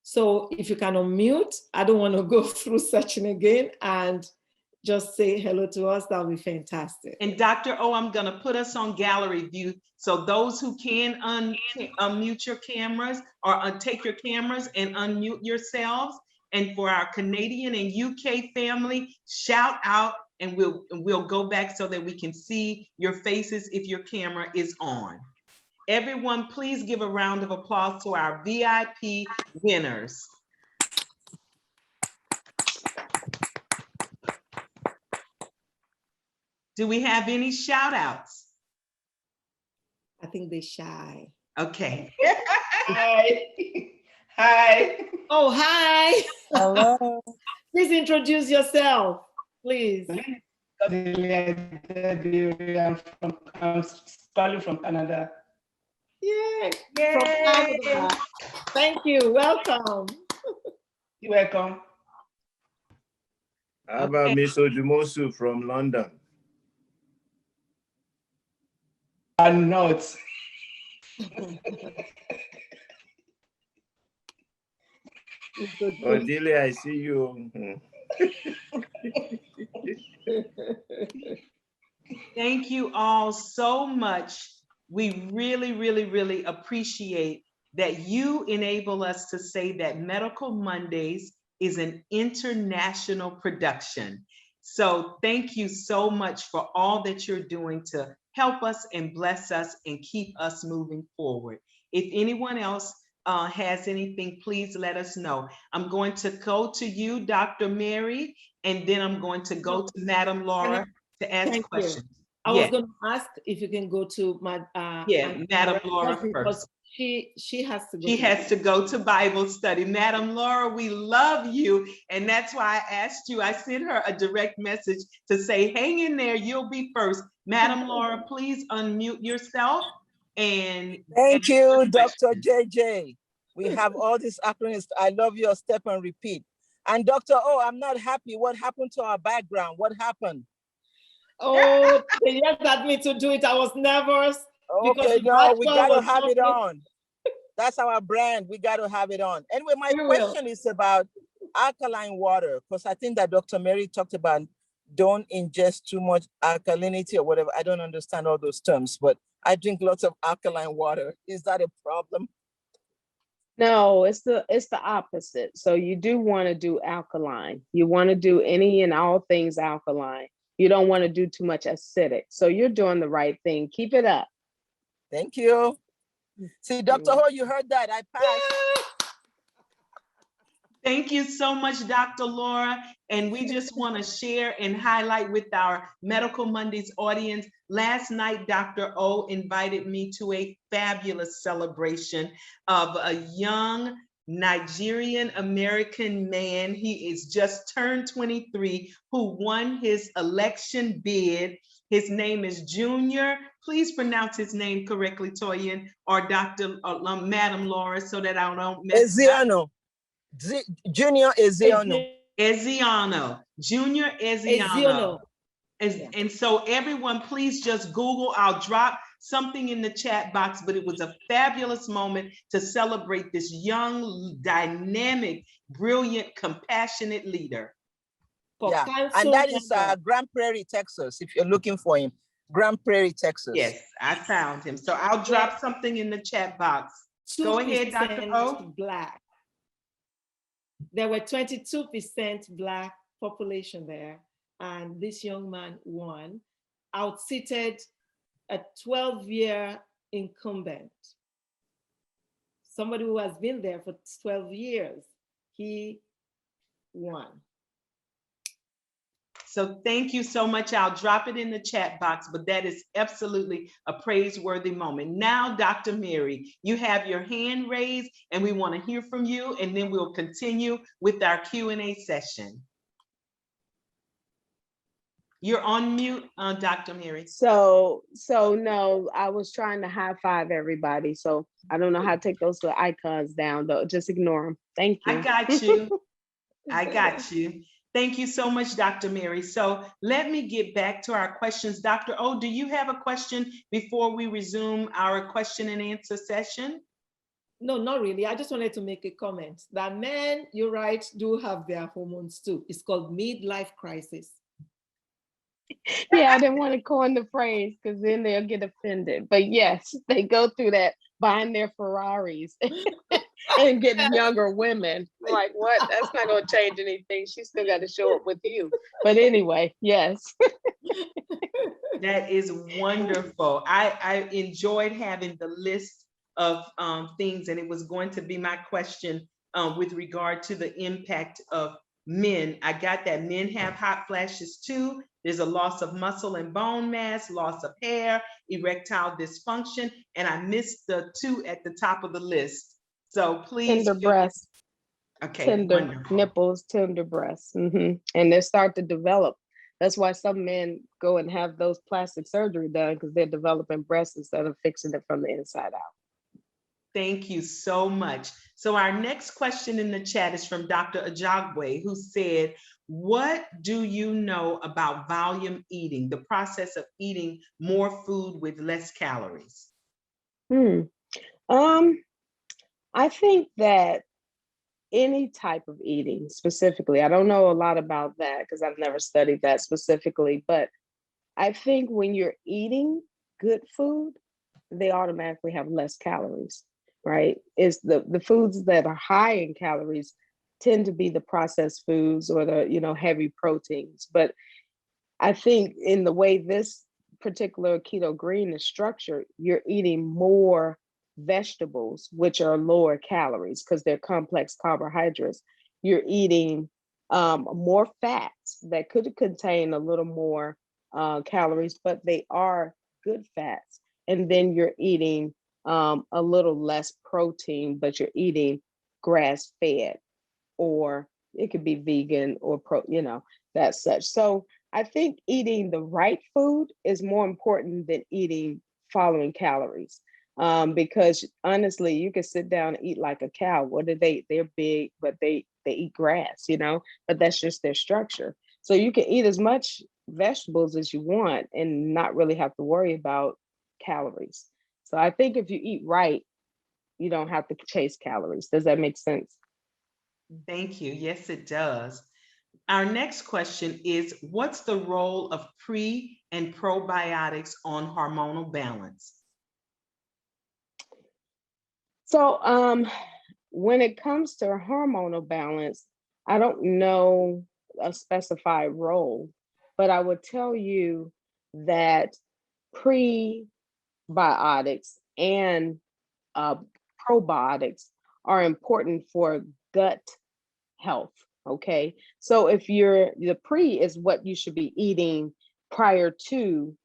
So if you can unmute, I don't want to go through searching again, and just say hello to us. That would be fantastic. And Dr. O, I'm going to put us on gallery view. So those who can unmute your cameras, or take your cameras and unmute yourselves. And for our Canadian and UK family, shout out, and we'll go back so that we can see your faces if your camera is on. Everyone, please give a round of applause to our VIP winners. Do we have any shout outs? I think they're shy. Okay. Hi. Hi. Oh, hi. Hello. Please introduce yourself, please. I'm calling from Canada. Yay. Yay. From Canada. Thank you. Welcome. You're welcome. How about Miss Ojumosu from London? I'm not. Odile, I see you. Thank you all so much. We really, really, really appreciate that you enable us to say that Medical Mondays is an international production. So thank you so much for all that you're doing to help us and bless us and keep us moving forward. If anyone else has anything, please let us know. I'm going to go to you, Dr. Mary, and then I'm going to go to Madam Laura to ask questions. I was going to ask if you can go to my Madam Laura first. She has to go. She has to go to Bible study. Madam Laura, we love you. And that's why I asked you, I sent her a direct message to say, hang in there, you'll be first. Madam Laura, please unmute yourself. And thank you, Dr. JJ. We have all these acronyms. I love your step and repeat. And Dr. O, I'm not happy. What happened to our background? What happened? Oh, they yelled at me to do it. I was nervous. Okay, no, we got to have it on. That's our brand. We got to have it on. Anyway, my question is about alkaline water, because I think that Dr. Mary talked about don't ingest too much alkalinity or whatever. I don't understand all those terms, but I drink lots of alkaline water. Is that a problem? No, it's the opposite. So you do want to do alkaline. You want to do any and all things alkaline. You don't want to do too much acidic. So you're doing the right thing. Keep it up. Thank you. See, Dr. Ho, you heard that. I passed. Thank you so much, Dr. Laura. And we just want to share and highlight with our Medical Mondays audience. Last night, Dr. O invited me to a fabulous celebration of a young Nigerian American man. He is just turned 23, who won his election bid. His name is Junior. Please pronounce his name correctly, Toyin, or Dr. Madam Laura, so that I don't mess it up. Eziano. Junior Eziano. Eziano. Junior Eziano. And so everyone, please just Google. I'll drop something in the chat box, but it was a fabulous moment to celebrate this young, dynamic, brilliant, compassionate leader. Yeah, and that is Grand Prairie, Texas, if you're looking for him. Grand Prairie, Texas. Yes, I found him. So I'll drop something in the chat box. Go ahead, Dr. O. Black. There were 22% Black population there. And this young man won, out-seated a 12-year incumbent. Somebody who has been there for 12 years, he won. So thank you so much. I'll drop it in the chat box, but that is absolutely a praiseworthy moment. Now, Dr. Mary, you have your hand raised and we want to hear from you, and then we'll continue with our Q&A session. You're on mute, Dr. Mary. So no, I was trying to high five everybody. So I don't know how to take those little icons down though. Just ignore them. Thank you. I got you. I got you. Thank you so much, Dr. Mary. So let me get back to our questions. Dr. O, do you have a question before we resume our question and answer session? No, not really. I just wanted to make a comment that men, you're right, do have their hormones too. It's called midlife crisis. Yeah, I didn't want to coin the phrase because then they'll get offended. But yes, they go through that, buying their Ferraris and getting younger women. Like, what? That's not going to change anything. She still got to show up with you. But anyway, yes. That is wonderful. I enjoyed having the list of things, and it was going to be my question with regard to the impact of men. I got that men have hot flashes too. There's a loss of muscle and bone mass, loss of hair, erectile dysfunction, and I missed the two at the top of the list. So please. Tender breasts. Okay. Tender wonderful. nipples, tender breasts. And they start to develop. That's why some men go and have those plastic surgery done, because they're developing breasts instead of fixing it from the inside out. Thank you so much. So our next question in the chat is from Dr. Ajagwe, who said, what do you know about volume eating, the process of eating more food with less calories? I think that any type of eating specifically, I don't know a lot about that because I've never studied that specifically, but I think when you're eating good food, they automatically have less calories, right? It's the foods that are high in calories tend to be the processed foods or the, heavy proteins. But I think in the way this particular keto green is structured, you're eating more vegetables, which are lower calories because they're complex carbohydrates. You're eating more fats that could contain a little more calories, but they are good fats. And then you're eating a little less protein, but you're eating grass-fed, or it could be vegan or that's such. So I think eating the right food is more important than eating following calories. Because honestly, you can sit down and eat like a cow. They're big, but they eat grass, but that's just their structure. So you can eat as much vegetables as you want and not really have to worry about calories. So I think if you eat right, you don't have to chase calories. Does that make sense? Thank you. Yes, it does. Our next question is, what's the role of pre and probiotics on hormonal balance? So when it comes to hormonal balance, I don't know a specified role, but I would tell you that prebiotics and probiotics are important for gut health. Okay. So if the pre is what you should be eating prior to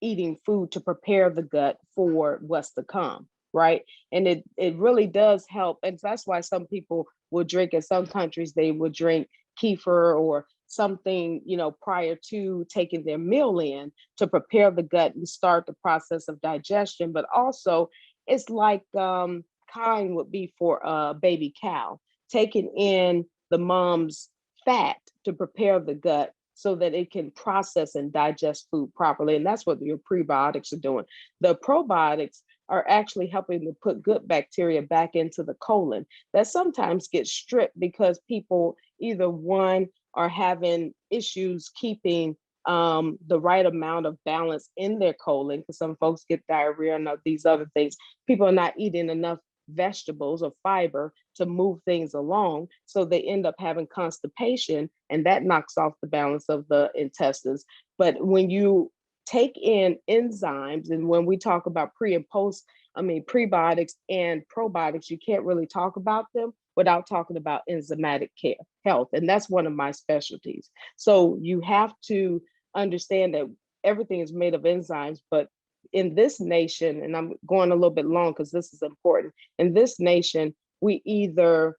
eating food to prepare the gut for what's to come. right? And it really does help. And that's why some people will drink, in some countries, they will drink kefir or something, prior to taking their meal in to prepare the gut and start the process of digestion. But also, it's like kine would be for a baby cow, taking in the mom's fat to prepare the gut so that it can process and digest food properly. And that's what your prebiotics are doing. The probiotics are actually helping to put good bacteria back into the colon that sometimes gets stripped because people either, one, are having issues keeping the right amount of balance in their colon, because some folks get diarrhea and these other things. People are not eating enough vegetables or fiber to move things along, so they end up having constipation, and that knocks off the balance of the intestines. But when you take in enzymes, and when we talk about prebiotics and probiotics, you can't really talk about them without talking about enzymatic care, health, and that's one of my specialties. So you have to understand that everything is made of enzymes, but in this nation, and I'm going a little bit long because this is important, in this nation, we either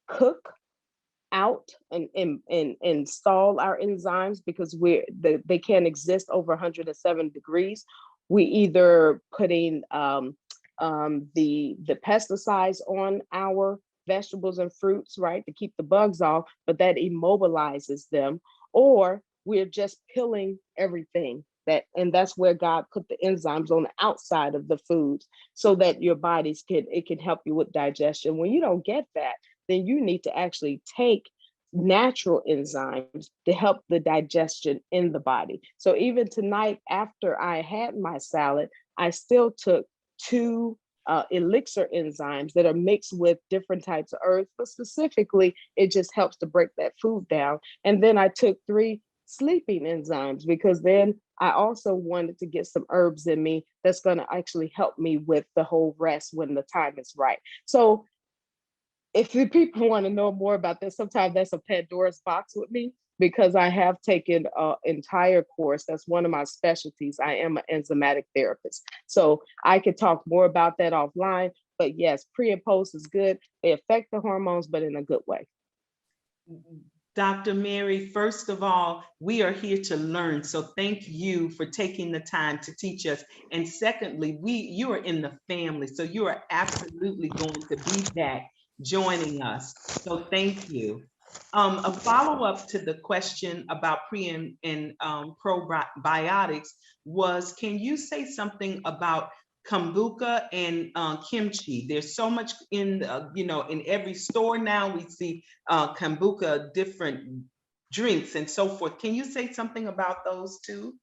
cook out and install our enzymes because they can't exist over 107 degrees. We either putting the pesticides on our vegetables and fruits, right, to keep the bugs off, but that immobilizes them, or we're just peeling everything. And that's where God put the enzymes on the outside of the foods so that your bodies can help you with digestion. When you don't get that, then you need to actually take natural enzymes to help the digestion in the body. So even tonight, after I had my salad, I still took 2 elixir enzymes that are mixed with different types of herbs, but specifically, it just helps to break that food down. And then I took 3 sleeping enzymes because then I also wanted to get some herbs in me that's going to actually help me with the whole rest when the time is right. So if the people want to know more about this, sometimes that's a Pandora's box with me because I have taken an entire course. That's one of my specialties. I am an enzymatic therapist. So I could talk more about that offline, but yes, pre and post is good. They affect the hormones, but in a good way. Dr. Mary, first of all, we are here to learn. So thank you for taking the time to teach us. And secondly, you are in the family. So you are absolutely going to be back joining us. So thank you. A follow-up to the question about pre and probiotics was, can you say something about kombucha and kimchi? There's so much in in every store now. We see kombucha, different drinks and so forth. Can you say something about those two?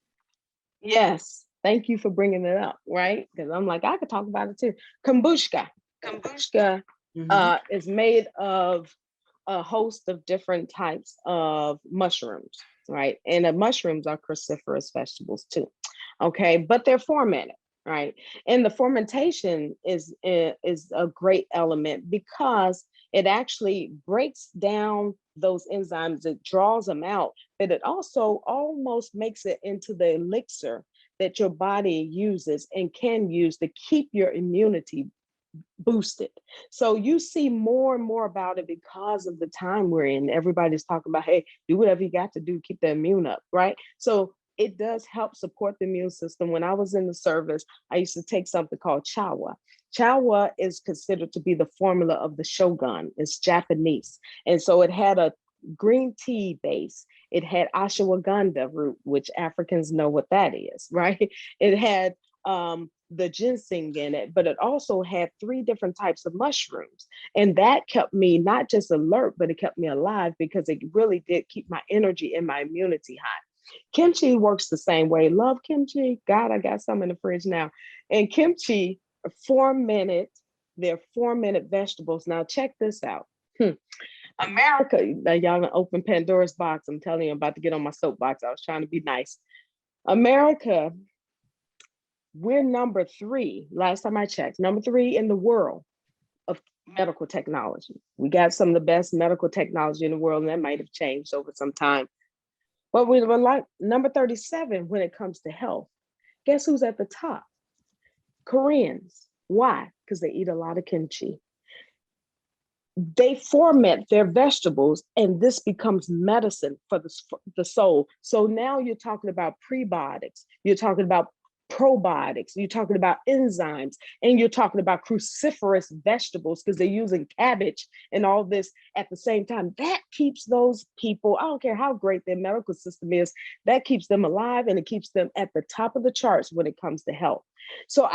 Yes, thank you for bringing it up, right? Because I'm like, I could talk about it too. Kombucha is made of a host of different types of mushrooms, right? And the mushrooms are cruciferous vegetables too, okay? But they're fermented, right? And the fermentation is a great element because it actually breaks down those enzymes, it draws them out, but it also almost makes it into the elixir that your body uses and can use to keep your immunity boosted. So you see more and more about it because of the time we're in. Everybody's talking about, hey, do whatever you got to do, keep the immune up, right? So it does help support the immune system. When I was in the service, I used to take something called chawa. Chawa is considered to be the formula of the shogun. It's Japanese. And so it had a green tea base. It had ashwagandha root, which Africans know what that is, right? It had the ginseng in it, but it also had 3 different types of mushrooms. And that kept me not just alert, but it kept me alive because it really did keep my energy and my immunity high. Kimchi works the same way. Love kimchi. God, I got some in the fridge now. And kimchi, they're 4-minute vegetables. Now check this out. America, y'all gonna open Pandora's box. I'm telling you, I'm about to get on my soapbox. I was trying to be nice. America, we're number 3, last time I checked, number 3 in the world of medical technology. We got some of the best medical technology in the world, and that might have changed over some time. But we were like number 37 when it comes to health. Guess who's at the top? Koreans. Why? Because they eat a lot of kimchi. They ferment their vegetables, and this becomes medicine for the soul. So now you're talking about prebiotics, you're talking about probiotics, you're talking about enzymes, and you're talking about cruciferous vegetables because they're using cabbage and all this at the same time. That keeps those people, I don't care how great their medical system is, that keeps them alive, and it keeps them at the top of the charts when it comes to health. So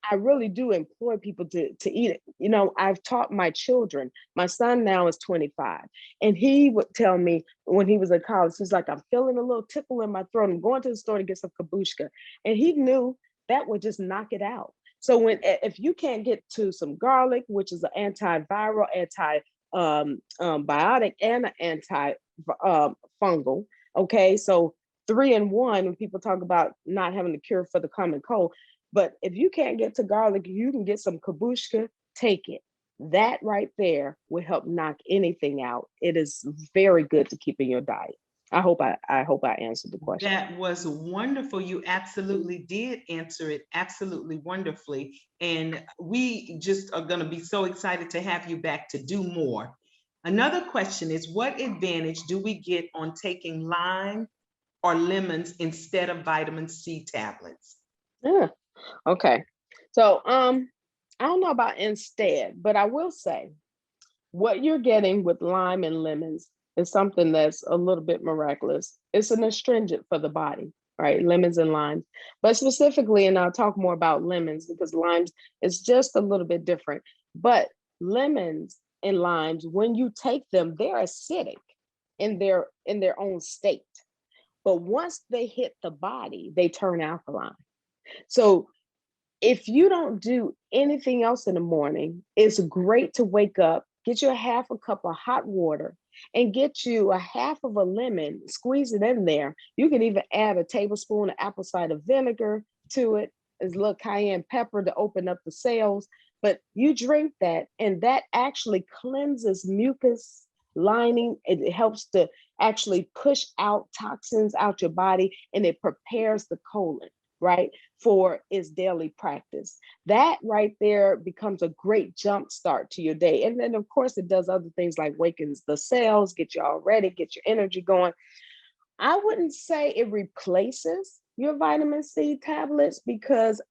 I really do employ people to eat it. You know, I've taught my children. My son now is 25, and he would tell me when he was in college, he's like, I'm feeling a little tickle in my throat. I'm going to the store to get some kabushka. And he knew that would just knock it out. So if you can't get to some garlic, which is an antiviral, biotic, and an anti-fungal, okay? So 3 in 1, when people talk about not having a cure for the common cold. But if you can't get to garlic, you can get some kabushka, take it. That right there will help knock anything out. It is very good to keep in your diet. I hope I answered the question. That was wonderful. You absolutely did answer it absolutely wonderfully. And we just are going to be so excited to have you back to do more. Another question is, what advantage do we get on taking lime or lemons instead of vitamin C tablets? Yeah. Okay. So I don't know about instead, but I will say what you're getting with lime and lemons is something that's a little bit miraculous. It's an astringent for the body, right? Lemons and limes. But specifically, and I'll talk more about lemons because limes is just a little bit different. But lemons and limes, when you take them, they're acidic in their own state. But once they hit the body, they turn alkaline. So if you don't do anything else in the morning, it's great to wake up, get you a half a cup of hot water, and get you a half of a lemon, squeeze it in there. You can even add a tablespoon of apple cider vinegar to it, as a little cayenne pepper to open up the cells. But you drink that, and that actually cleanses mucus lining. It helps to actually push out toxins out your body, and it prepares the colon, right, for its daily practice. That right there becomes a great jump start to your day. And then of course it does other things like wakens the cells, get you all ready, get your energy going. I wouldn't say it replaces your vitamin C tablets because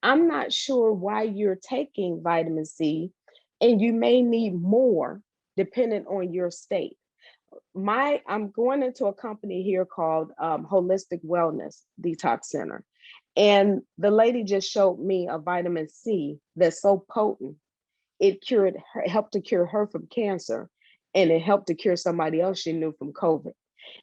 I'm not sure why you're taking vitamin C, and you may need more depending on your state. I'm going into a company here called Holistic Wellness Detox Center. And the lady just showed me a vitamin C that's so potent. It helped to cure her from cancer, and it helped to cure somebody else she knew from COVID.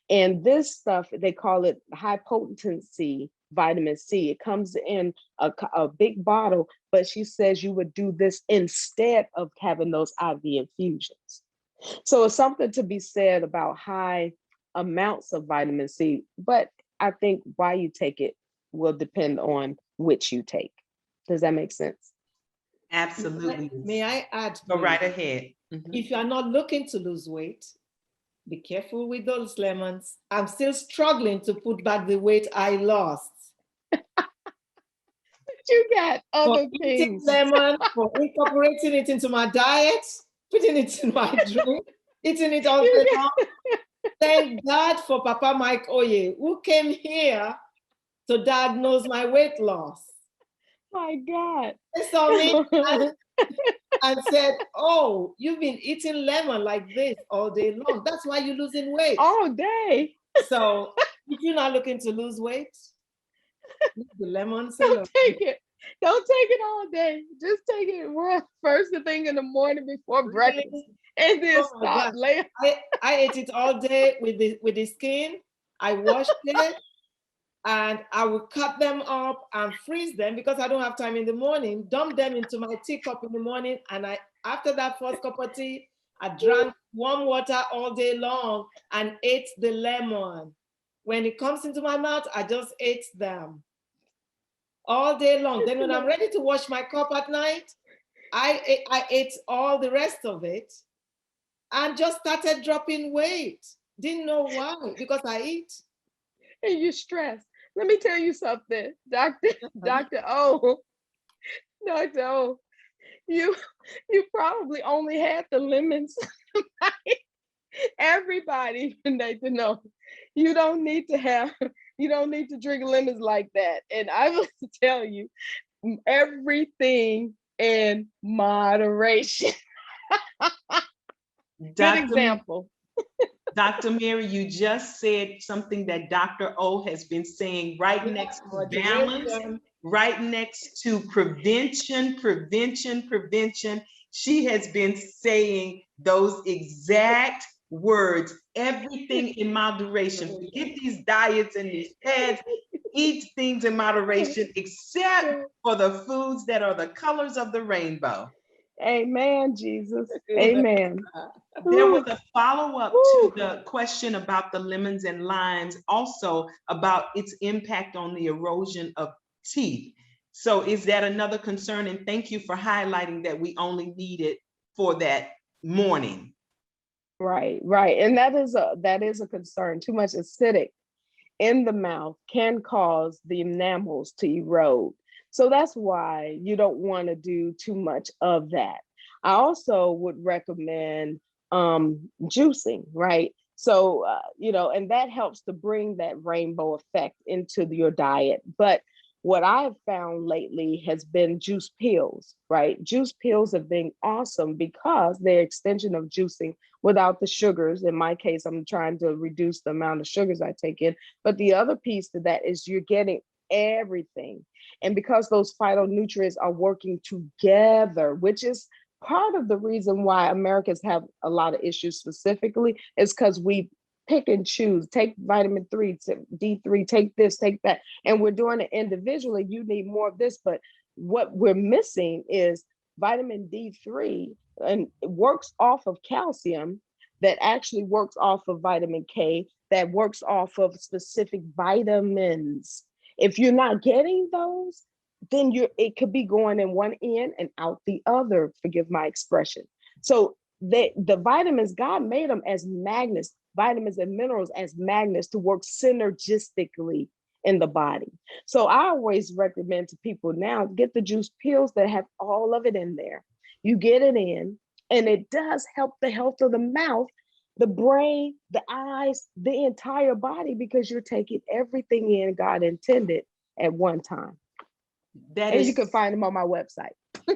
And this stuff, they call it high potency vitamin C. It comes in a big bottle, but she says you would do this instead of having those IV infusions. So it's something to be said about high amounts of vitamin C, but I think why you take it will depend on which you take. Does that make sense? Absolutely. May I add? Go right ahead. If you are not looking to lose weight, be careful with those lemons. I'm still struggling to put back the weight I lost. You got other for things. Lemon, for incorporating it into my diet, putting it in my drink, eating it all day long. Thank God for Papa Mike Oye, who came here to diagnose my weight loss. My God. He saw me and said, oh, you've been eating lemon like this all day long. That's why you're losing weight. All day. So if you're not looking to lose weight, the lemon Don't take it. Don't take it all day. Just take it first thing in the morning before breakfast. And then stop later. I ate it all day with the skin. I washed it. And I will cut them up and freeze them because I don't have time in the morning, dump them into my teacup in the morning. And after that first cup of tea, I drank warm water all day long and ate the lemon. When it comes into my mouth, I just ate them all day long. Then when I'm ready to wash my cup at night, I ate all the rest of it and just started dropping weight. Didn't know why, because I eat. And you're stressed. Let me tell you something, Dr. O. No, you probably only had the lemons. Everybody need to know you don't need to drink lemons like that. And I will tell you, everything in moderation. Good example. Dr. Mary, you just said something that Dr. O has been saying, right next to balance, right next to prevention. She has been saying those exact words, everything in moderation. Forget these diets and these fads. Eat things in moderation, except for the foods that are the colors of the rainbow. Amen, Jesus. Amen. There was a follow-up to the question about the lemons and limes, also about its impact on the erosion of teeth. So is that another concern? And thank you for highlighting that we only need it for that morning. Right. And that is a concern. Too much acidic in the mouth can cause the enamels to erode. So that's why you don't want to do too much of that. I also would recommend juicing, right? So, and that helps to bring that rainbow effect into your diet. But what I've found lately has been juice pills, right? Juice pills have been awesome because they're extension of juicing without the sugars. In my case, I'm trying to reduce the amount of sugars I take in. But the other piece to that is you're getting everything. And because those phytonutrients are working together, which is part of the reason why Americans have a lot of issues specifically, is because we pick and choose, take vitamin 3, D3, take this, take that. And we're doing it individually. You need more of this, but what we're missing is vitamin D3, and it works off of calcium that actually works off of vitamin K, that works off of specific vitamins. If you're not getting those, then it could be going in one end and out the other, forgive my expression. So the vitamins, God made them as magnets, vitamins and minerals as magnets to work synergistically in the body. So I always recommend to people now, get the juice pills that have all of it in there. You get it in, and it does help the health of the mouth, the brain, the eyes, the entire body, because you're taking everything in God intended at one time. You can find them on my website.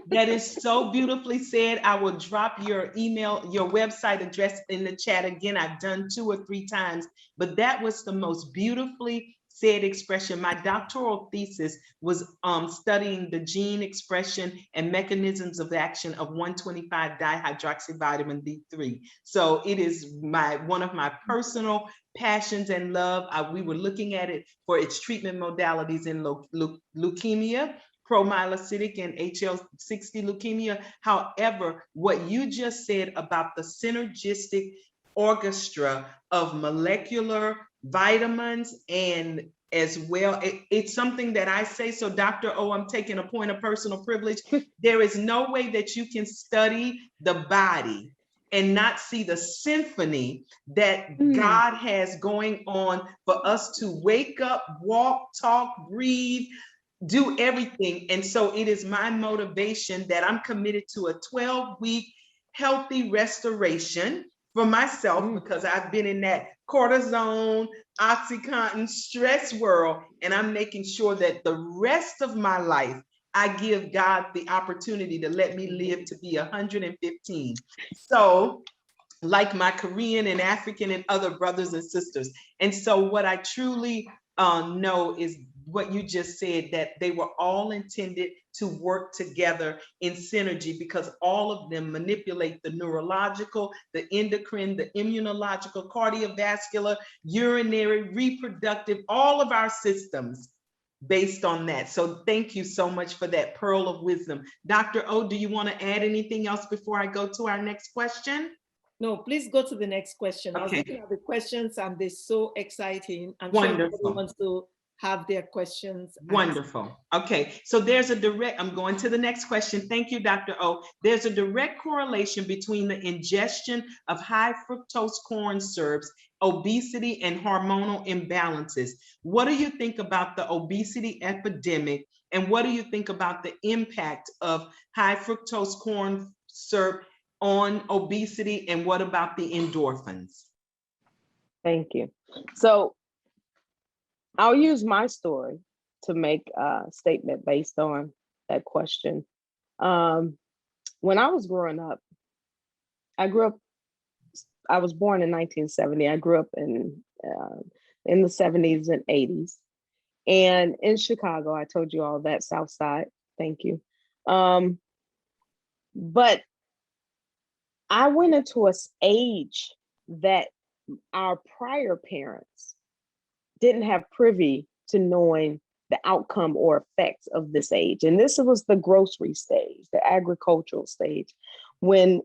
That is so beautifully said. I will drop your email, your website address in the chat again. I've done 2 or 3 times, but that was the most beautifully said expression. My doctoral thesis was studying the gene expression and mechanisms of action of 125 dihydroxyvitamin D3. So it is one of my personal passions and love. We were looking at it for its treatment modalities in leukemia, promyelocytic and HL60 leukemia. However, what you just said about the synergistic orchestra of molecular vitamins, and as well, it's something that I say. So Dr. O, I'm taking a point of personal privilege. There is no way that you can study the body and not see the symphony that God has going on for us to wake up, walk, talk, breathe, do everything. And so it is my motivation that I'm committed to a 12-week healthy restoration for myself, because I've been in that cortisone, Oxycontin, stress world, and I'm making sure that the rest of my life, I give God the opportunity to let me live to be 115. So, like my Korean and African and other brothers and sisters. And so what I truly know is what you just said, that they were all intended to work together in synergy, because all of them manipulate the neurological, the endocrine, the immunological, cardiovascular, urinary, reproductive, all of our systems based on that. So thank you so much for that pearl of wisdom. Dr. O, do you want to add anything else before I go to our next question? No, please go to the next question. Okay. I was looking at the questions and they're so exciting. I'm Wonderful. sure everybody wants to have their questions. Wonderful. Okay, so there's a direct, I'm going to the next question. Thank you, Dr. O. There's a direct correlation between the ingestion of high fructose corn syrups, obesity, and hormonal imbalances. What do you think about the obesity epidemic And what do you think about the impact of high fructose corn syrup on obesity? And what about the endorphins? Thank you. So I'll use my story to make a statement based on that question. When I was growing up, I was born in 1970. I grew up in the 70s and 80s. And in Chicago, I told you all that, South Side. Thank you. But I went into an age that our prior parents didn't have privy to knowing the outcome or effects of this age. And this was the grocery stage, the agricultural stage, when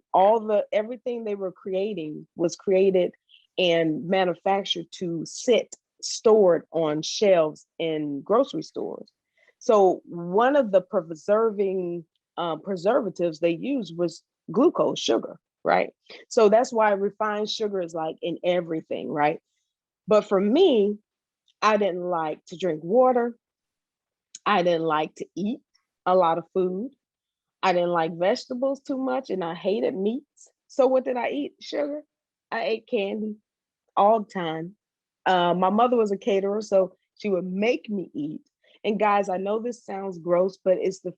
everything they were creating was created and manufactured to sit stored on shelves in grocery stores. So one of the preservatives they used was glucose, sugar, right? So that's why refined sugar is like in everything, right? But for me, I didn't like to drink water. I didn't like to eat a lot of food. I didn't like vegetables too much, and I hated meats. So what did I eat? Sugar. I ate candy all the time. My mother was a caterer, so she would make me eat. And guys, I know this sounds gross, but it's the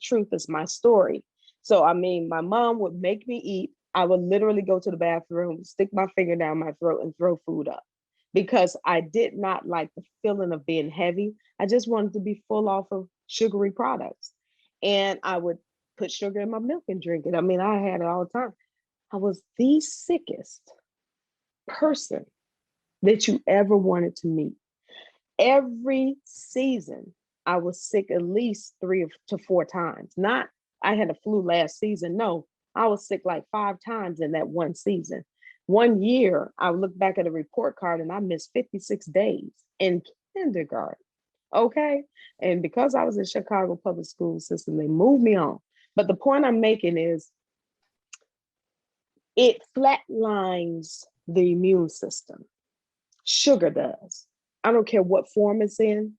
truth. It's my story. So I mean, my mom would make me eat. I would literally go to the bathroom, stick my finger down my throat, and throw food up because I did not like the feeling of being heavy. I just wanted to be full off of sugary products, and I would put sugar in my milk and drink it. I mean, I had it all the time. I was the sickest person that you ever wanted to meet. Every season, I was sick at least 3 to 4 times. Not, I had a flu last season. No, I was sick like 5 times in that one season. One year, I looked back at a report card and I missed 56 days in kindergarten. Okay. And because I was in Chicago public school system, they moved me on. But the point I'm making is it flatlines the immune system. Sugar does. I don't care what form it's in.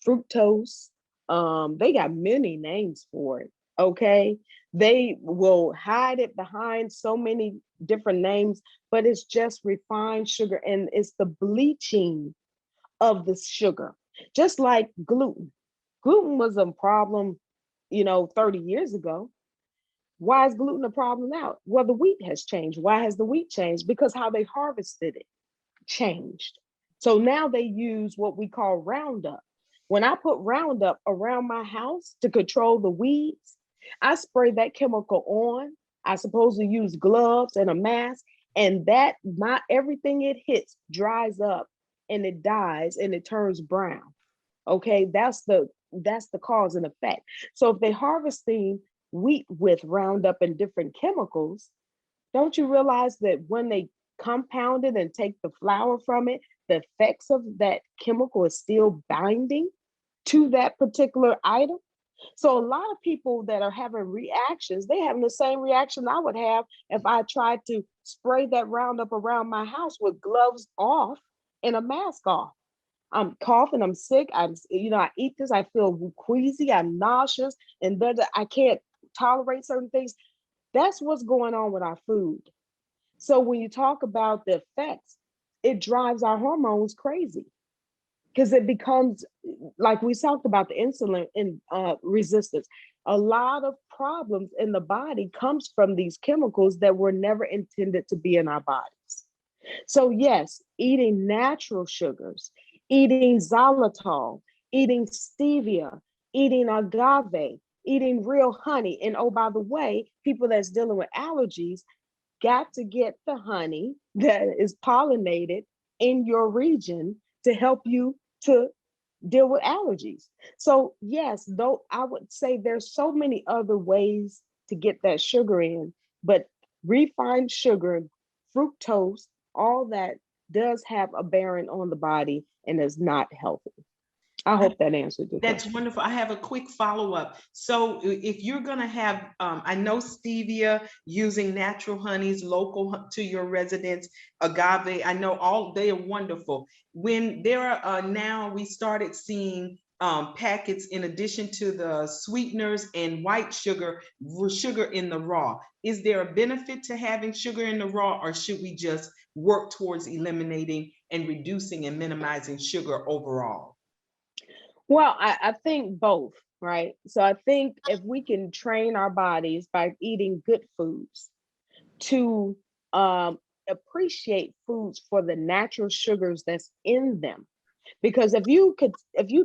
Fructose. They got many names for it. Okay. They will hide it behind so many different names, but it's just refined sugar, and it's the bleaching of the sugar. Just like gluten. Gluten was a problem, 30 years ago. Why is gluten a problem now? Well, the wheat has changed. Why has the wheat changed? Because how they harvested it changed. So now they use what we call Roundup. When I put Roundup around my house to control the weeds, I spray that chemical on. I supposed to use gloves and a mask, and that not everything it hits dries up and it dies and it turns brown. Okay, that's the cause and effect. So if they're harvesting wheat with Roundup and different chemicals, don't you realize that when they compound it and take the flour from it, the effects of that chemical is still binding to that particular item? So a lot of people that are having reactions, they having the same reaction I would have if I tried to spray that Roundup around my house with gloves off and a mask off. I'm coughing, I'm sick, I eat this, I feel queasy, I'm nauseous, and then I can't tolerate certain things. That's what's going on with our food. So when you talk about the effects, it drives our hormones crazy because it becomes, like we talked about, the insulin resistance. A lot of problems in the body comes from these chemicals that were never intended to be in our bodies. So yes, eating natural sugars, eating xylitol, eating stevia, eating agave, eating real honey. And oh, by the way, people that's dealing with allergies got to get the honey that is pollinated in your region to help you to deal with allergies. So yes, though I would say there's so many other ways to get that sugar in, but refined sugar, fructose, all that does have a bearing on the body and is not healthy. I hope that answered your That's question. wonderful. I have a quick follow-up. So if you're going to have, I know stevia, using natural honeys local to your residents, agave, I know all, they are wonderful. When there are now, we started seeing packets in addition to the sweeteners and white sugar, sugar in the raw. Is there a benefit to having sugar in the raw, or should we just work towards eliminating and reducing and minimizing sugar overall? Well, I think both, right? So I think if we can train our bodies by eating good foods to appreciate foods for the natural sugars that's in them. Because if you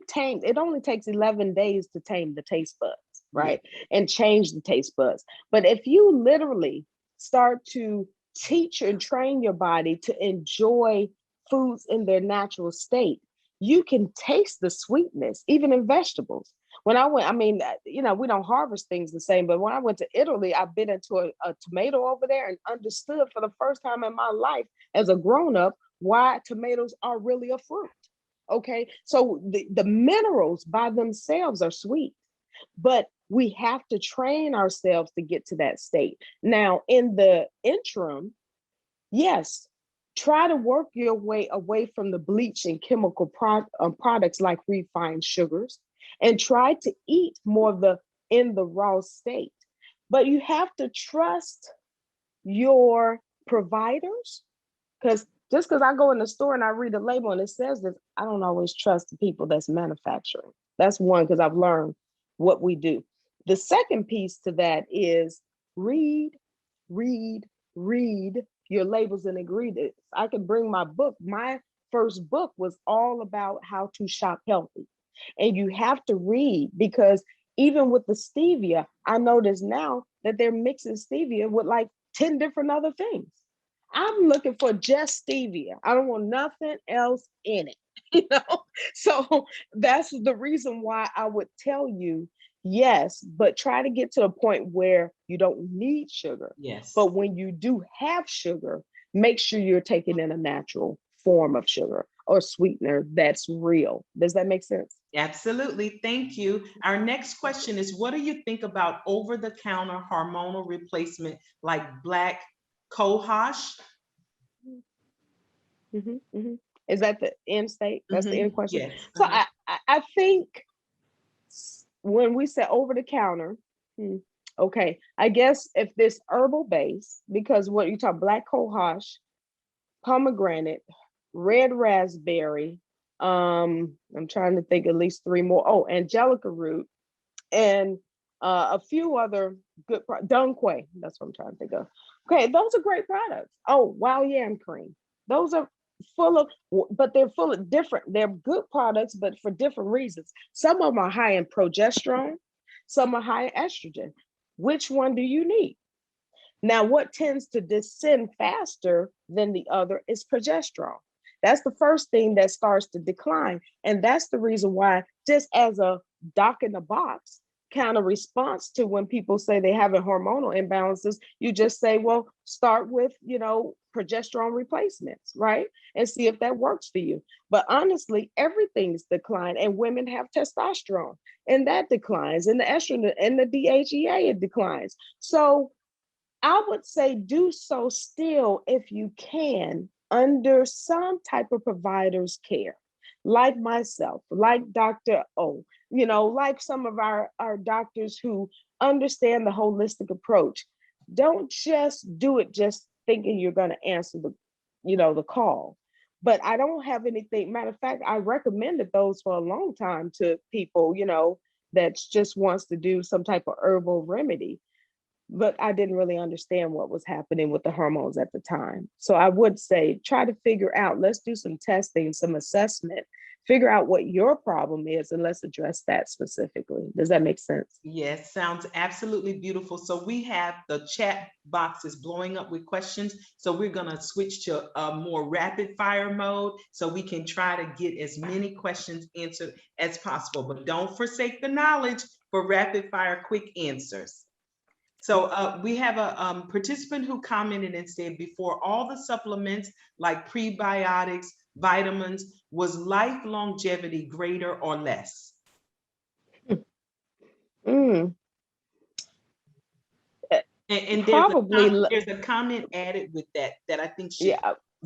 tame, it only takes 11 days to tame the taste buds, right? Yeah. And change the taste buds. But if you literally start to teach and train your body to enjoy foods in their natural state, you can taste the sweetness, even in vegetables. When I went, I mean, we don't harvest things the same, but when I went to Italy, I bit into a tomato over there and understood for the first time in my life as a grown-up why tomatoes are really a fruit. Okay, so the minerals by themselves are sweet, but we have to train ourselves to get to that state. Now, in the interim, yes, try to work your way away from the bleach and chemical products like refined sugars, and try to eat more of in the raw state. But you have to trust your providers, because just because I go in the store and I read a label and it says this, I don't always trust the people that's manufacturing. That's one, because I've learned what we do. The second piece to that is read your labels and ingredients. I can bring my book. My first book was all about how to shop healthy. And you have to read, because even with the stevia, I notice now that they're mixing stevia with like 10 different other things. I'm looking for just stevia. I don't want nothing else in it, So that's the reason why I would tell you, yes, but try to get to the point where you don't need sugar. Yes. But when you do have sugar, make sure you're taking in a natural form of sugar or sweetener that's real. Does that make sense? Absolutely. Thank you. Our next question is, what do you think about over-the-counter hormonal replacement like black cohosh? Is that the end state? That's the end question. Yes. So I think when we say over the counter, okay, I guess if this herbal base, because what you talk, black cohosh, pomegranate, red raspberry, I'm trying to think at least 3 more. Oh, angelica root, and a few other good dun quai. That's what I'm trying to think of. Okay, those are great products. Oh, wild yam cream. Those are but they're full of different. They're good products, but for different reasons. Some of them are high in progesterone, some are high in estrogen. Which one do you need? Now, what tends to descend faster than the other is progesterone. That's the first thing that starts to decline. And that's the reason why, just as a doc in the box kind of response to when people say they have hormonal imbalances, you just say, well, start with, progesterone replacements, right? And see if that works for you. But honestly, everything's declined, and women have testosterone and that declines, and the estrogen and the DHEA, it declines. So I would say do so still if you can under some type of provider's care, like myself, like Dr. O, like some of our doctors who understand the holistic approach. Don't just do it just thinking you're going to answer the call. But I don't have anything. Matter of fact, I recommended those for a long time to people, that just wants to do some type of herbal remedy. But I didn't really understand what was happening with the hormones at the time. So I would say, try to figure out, let's do some testing, some assessment, figure out what your problem is, and let's address that specifically. Does that make sense? Yes, sounds absolutely beautiful. So we have the chat boxes blowing up with questions. So we're going to switch to a more rapid fire mode so we can try to get as many questions answered as possible. But don't forsake the knowledge for rapid fire quick answers. So we have a participant who commented and said, before all the supplements like prebiotics, vitamins, was life longevity greater or less? And Probably. there's a comment added with that I think should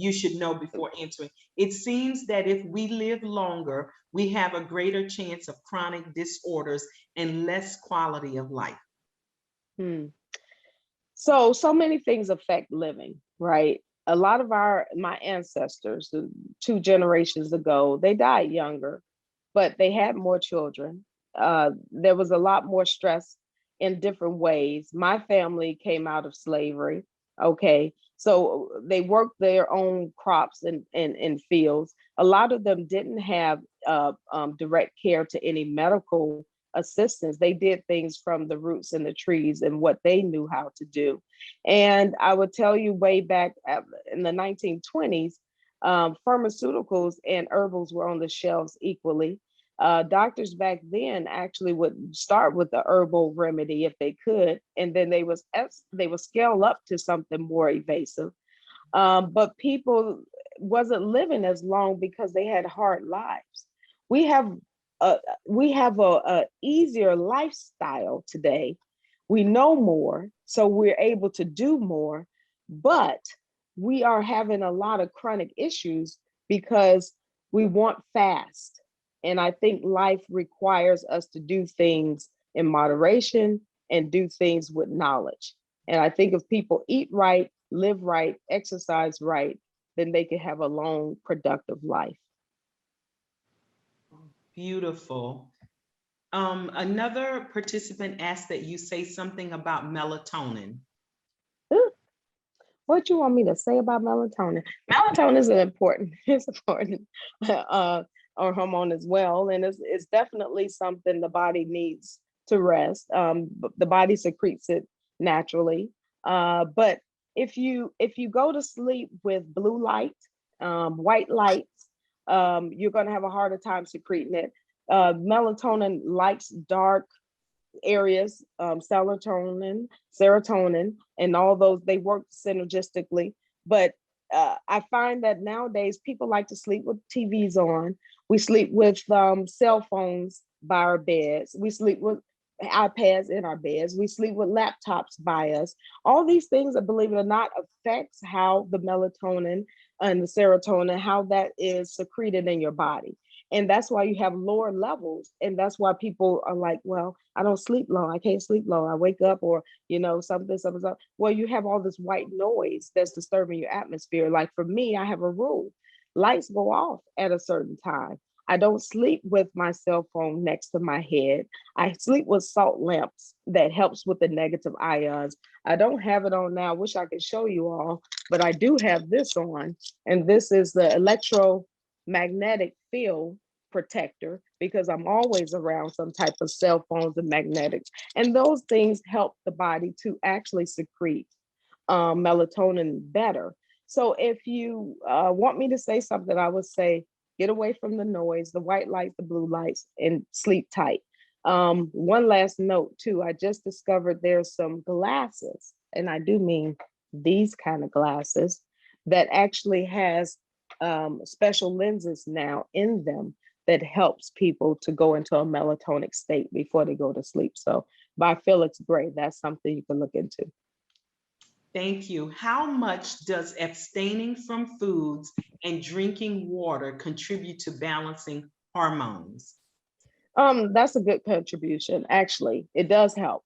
you should know before entering. It seems that if we live longer, we have a greater chance of chronic disorders and less quality of life. So many things affect living, right? A lot of my ancestors, 2 generations ago, they died younger, but they had more children. There was a lot more stress in different ways. My family came out of slavery. Okay. So they worked their own crops and fields. A lot of them didn't have direct care to any medical assistance. They did things from the roots and the trees and what they knew how to do. And I would tell you way back in the 1920s, pharmaceuticals and herbals were on the shelves equally. Doctors back then actually would start with the herbal remedy if they could, and then they would scale up to something more evasive. But people wasn't living as long because they had hard lives. We have a easier lifestyle today. We know more, so we're able to do more, but we are having a lot of chronic issues because we want fast. And I think life requires us to do things in moderation and do things with knowledge. And I think if people eat right, live right, exercise right, then they can have a long, productive life. Beautiful. Another participant asked that you say something about melatonin. What you want me to say about melatonin? Melatonin is it's important or hormone as well, and it's definitely something the body needs to rest. The body secretes it naturally, but if you go to sleep with blue light, white lights, you're going to have a harder time secreting it. Melatonin likes dark areas, serotonin, and all those, they work synergistically. But I find that nowadays people like to sleep with TVs on. We sleep with cell phones by our beds. We sleep with iPads in our beds. We sleep with laptops by us. All these things, believe it or not, affects how the melatonin and the serotonin, how that is secreted in your body. And that's why you have lower levels. And that's why people are like, well, I don't sleep long. I can't sleep long. I wake up or, something. Well, you have all this white noise that's disturbing your atmosphere. Like for me, I have a rule. Lights go off at a certain time. I don't sleep with my cell phone next to my head. I sleep with salt lamps that helps with the negative ions. I don't have it on now. I wish I could show you all, but I do have this on. And this is the electromagnetic field protector because I'm always around some type of cell phones and magnetics. And those things help the body to actually secrete melatonin better. So if you want me to say something, I would say, get away from the noise, the white lights, the blue lights, and sleep tight. One last note too, I just discovered there's some glasses, and I do mean these kind of glasses, that actually has special lenses now in them that helps people to go into a melatonic state before they go to sleep. So by Felix Gray, that's something you can look into. Thank you. How much does abstaining from foods and drinking water contribute to balancing hormones? That's a good contribution. Actually, it does help.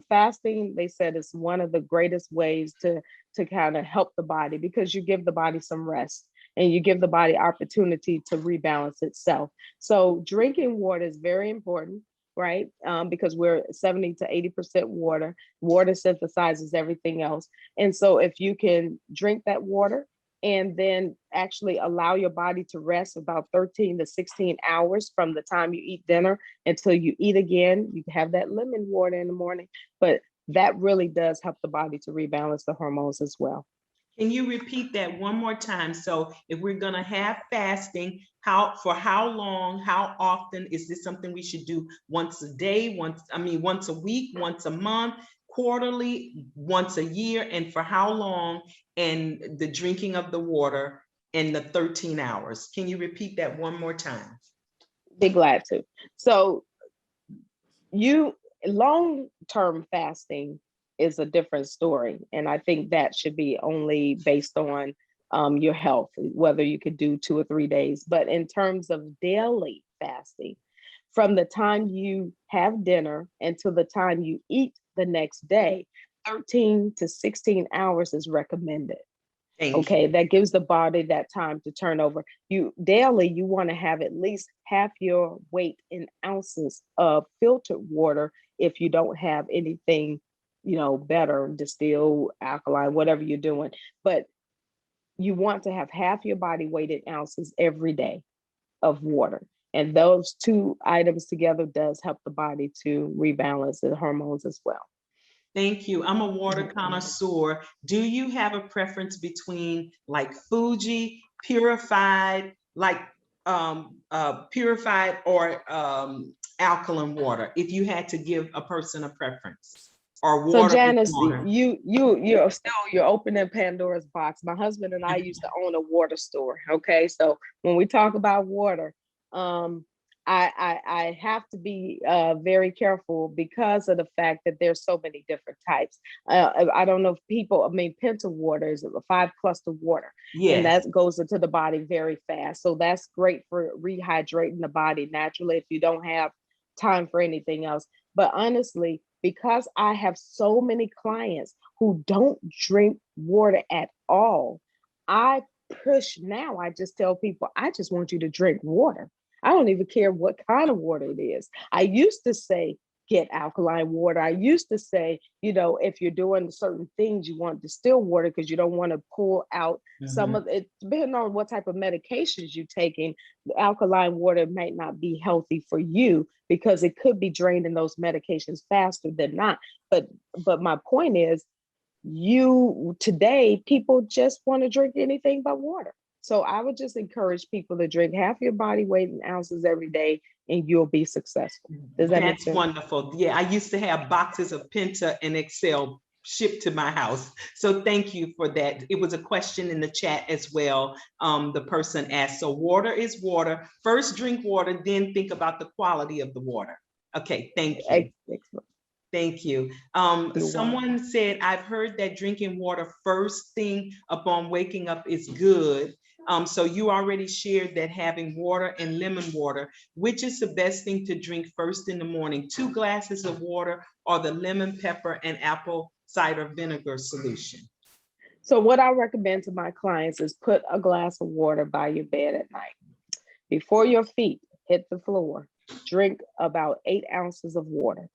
Fasting, they said, is one of the greatest ways to kind of help the body because you give the body some rest and you give the body opportunity to rebalance itself. So drinking water is very important, right? Because we're 70 to 80% water. Water synthesizes everything else. And so if you can drink that water and then actually allow your body to rest about 13 to 16 hours from the time you eat dinner until you eat again, you have that lemon water in the morning, but that really does help the body to rebalance the hormones as well. Can you repeat that one more time? So if we're going to have fasting, for how long, how often? Is this something we should do once a day, once a week, once a month, quarterly, once a year, and for how long? And the drinking of the water in the 13 hours. Can you repeat that one more time? Be glad to. So long-term fasting is a different story. And I think that should be only based on your health, whether you could do 2 or 3 days. But in terms of daily fasting, from the time you have dinner until the time you eat the next day, 13 to 16 hours is recommended. Okay, that gives the body that time to turn over. You daily, you want to have at least half your weight in ounces of filtered water if you don't have anything, better, distilled, alkaline, whatever you're doing. But you want to have half your body weight in ounces every day of water. And those two items together does help the body to rebalance the hormones as well. Thank you. I'm a water connoisseur. Do you have a preference between like Fuji, purified, purified or alkaline water? If you had to give a person a preference, or water. So Janice, you're opening Pandora's box. My husband and I used to own a water store. Okay, so when we talk about water, I have to be very careful because of the fact that there's so many different types. I don't know if Penta water is a 5 cluster water. Yes. And that goes into the body very fast. So that's great for rehydrating the body naturally if you don't have time for anything else. But honestly, because I have so many clients who don't drink water at all, I just tell people, I just want you to drink water. I don't even care what kind of water it is. I used to say, get alkaline water. I used to say, if you're doing certain things, you want distilled water because you don't want to pull out some of it. Depending on what type of medications you're taking, the alkaline water might not be healthy for you because it could be drained in those medications faster than not. But my point is, today, people just want to drink anything but water. So I would just encourage people to drink half your body weight in ounces every day, and you'll be successful. Does that make sense? That's wonderful. Yeah, I used to have boxes of Penta and Excel shipped to my house. So thank you for that. It was a question in the chat as well. The person asked, so water is water. First drink water, then think about the quality of the water. Okay, thank you. Excellent. Thank you. Someone said, I've heard that drinking water first thing upon waking up is good. So you already shared that having water and lemon water, which is the best thing to drink first in the morning? 2 glasses of water or the lemon pepper and apple cider vinegar solution? So what I recommend to my clients is put a glass of water by your bed at night. Before your feet hit the floor, drink about 8 ounces of water.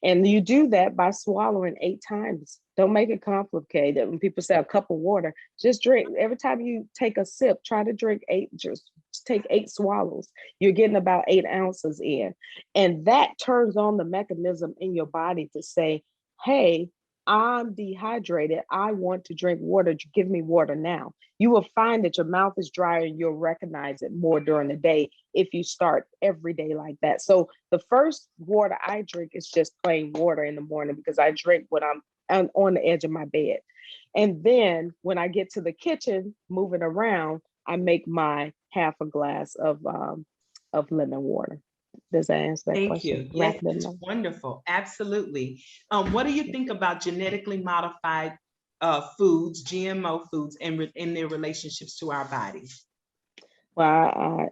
And you do that by swallowing 8 times. Don't make it complicated. When people say a cup of water, just drink. Every time you take a sip, try to drink 8, just take 8 swallows. You're getting about 8 ounces in. And that turns on the mechanism in your body to say, hey, I'm dehydrated. I want to drink water. Give me water now. You will find that your mouth is drier and you'll recognize it more during the day if you start every day like that. So the first water I drink is just plain water in the morning because I drink when I'm on the edge of my bed. And then when I get to the kitchen, moving around, I make my half a glass of lemon water. Does that answer that question? Thank you. Yes, it's wonderful. Absolutely. What do you think about genetically modified foods, GMO foods, and in their relationships to our bodies? Well,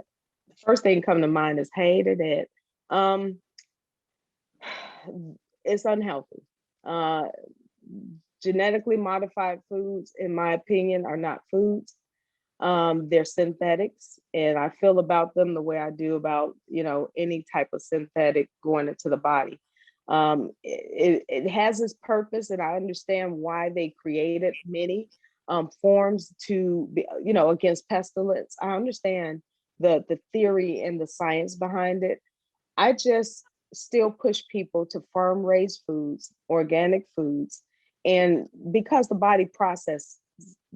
the first thing come to mind is hated it. It's unhealthy. Genetically modified foods, in my opinion, are not foods. They're synthetics, and I feel about them the way I do about, any type of synthetic going into the body. It has its purpose, and I understand why they created many forms to be, against pestilence. I understand the theory and the science behind it. I just still push people to farm raised foods, organic foods, and because the body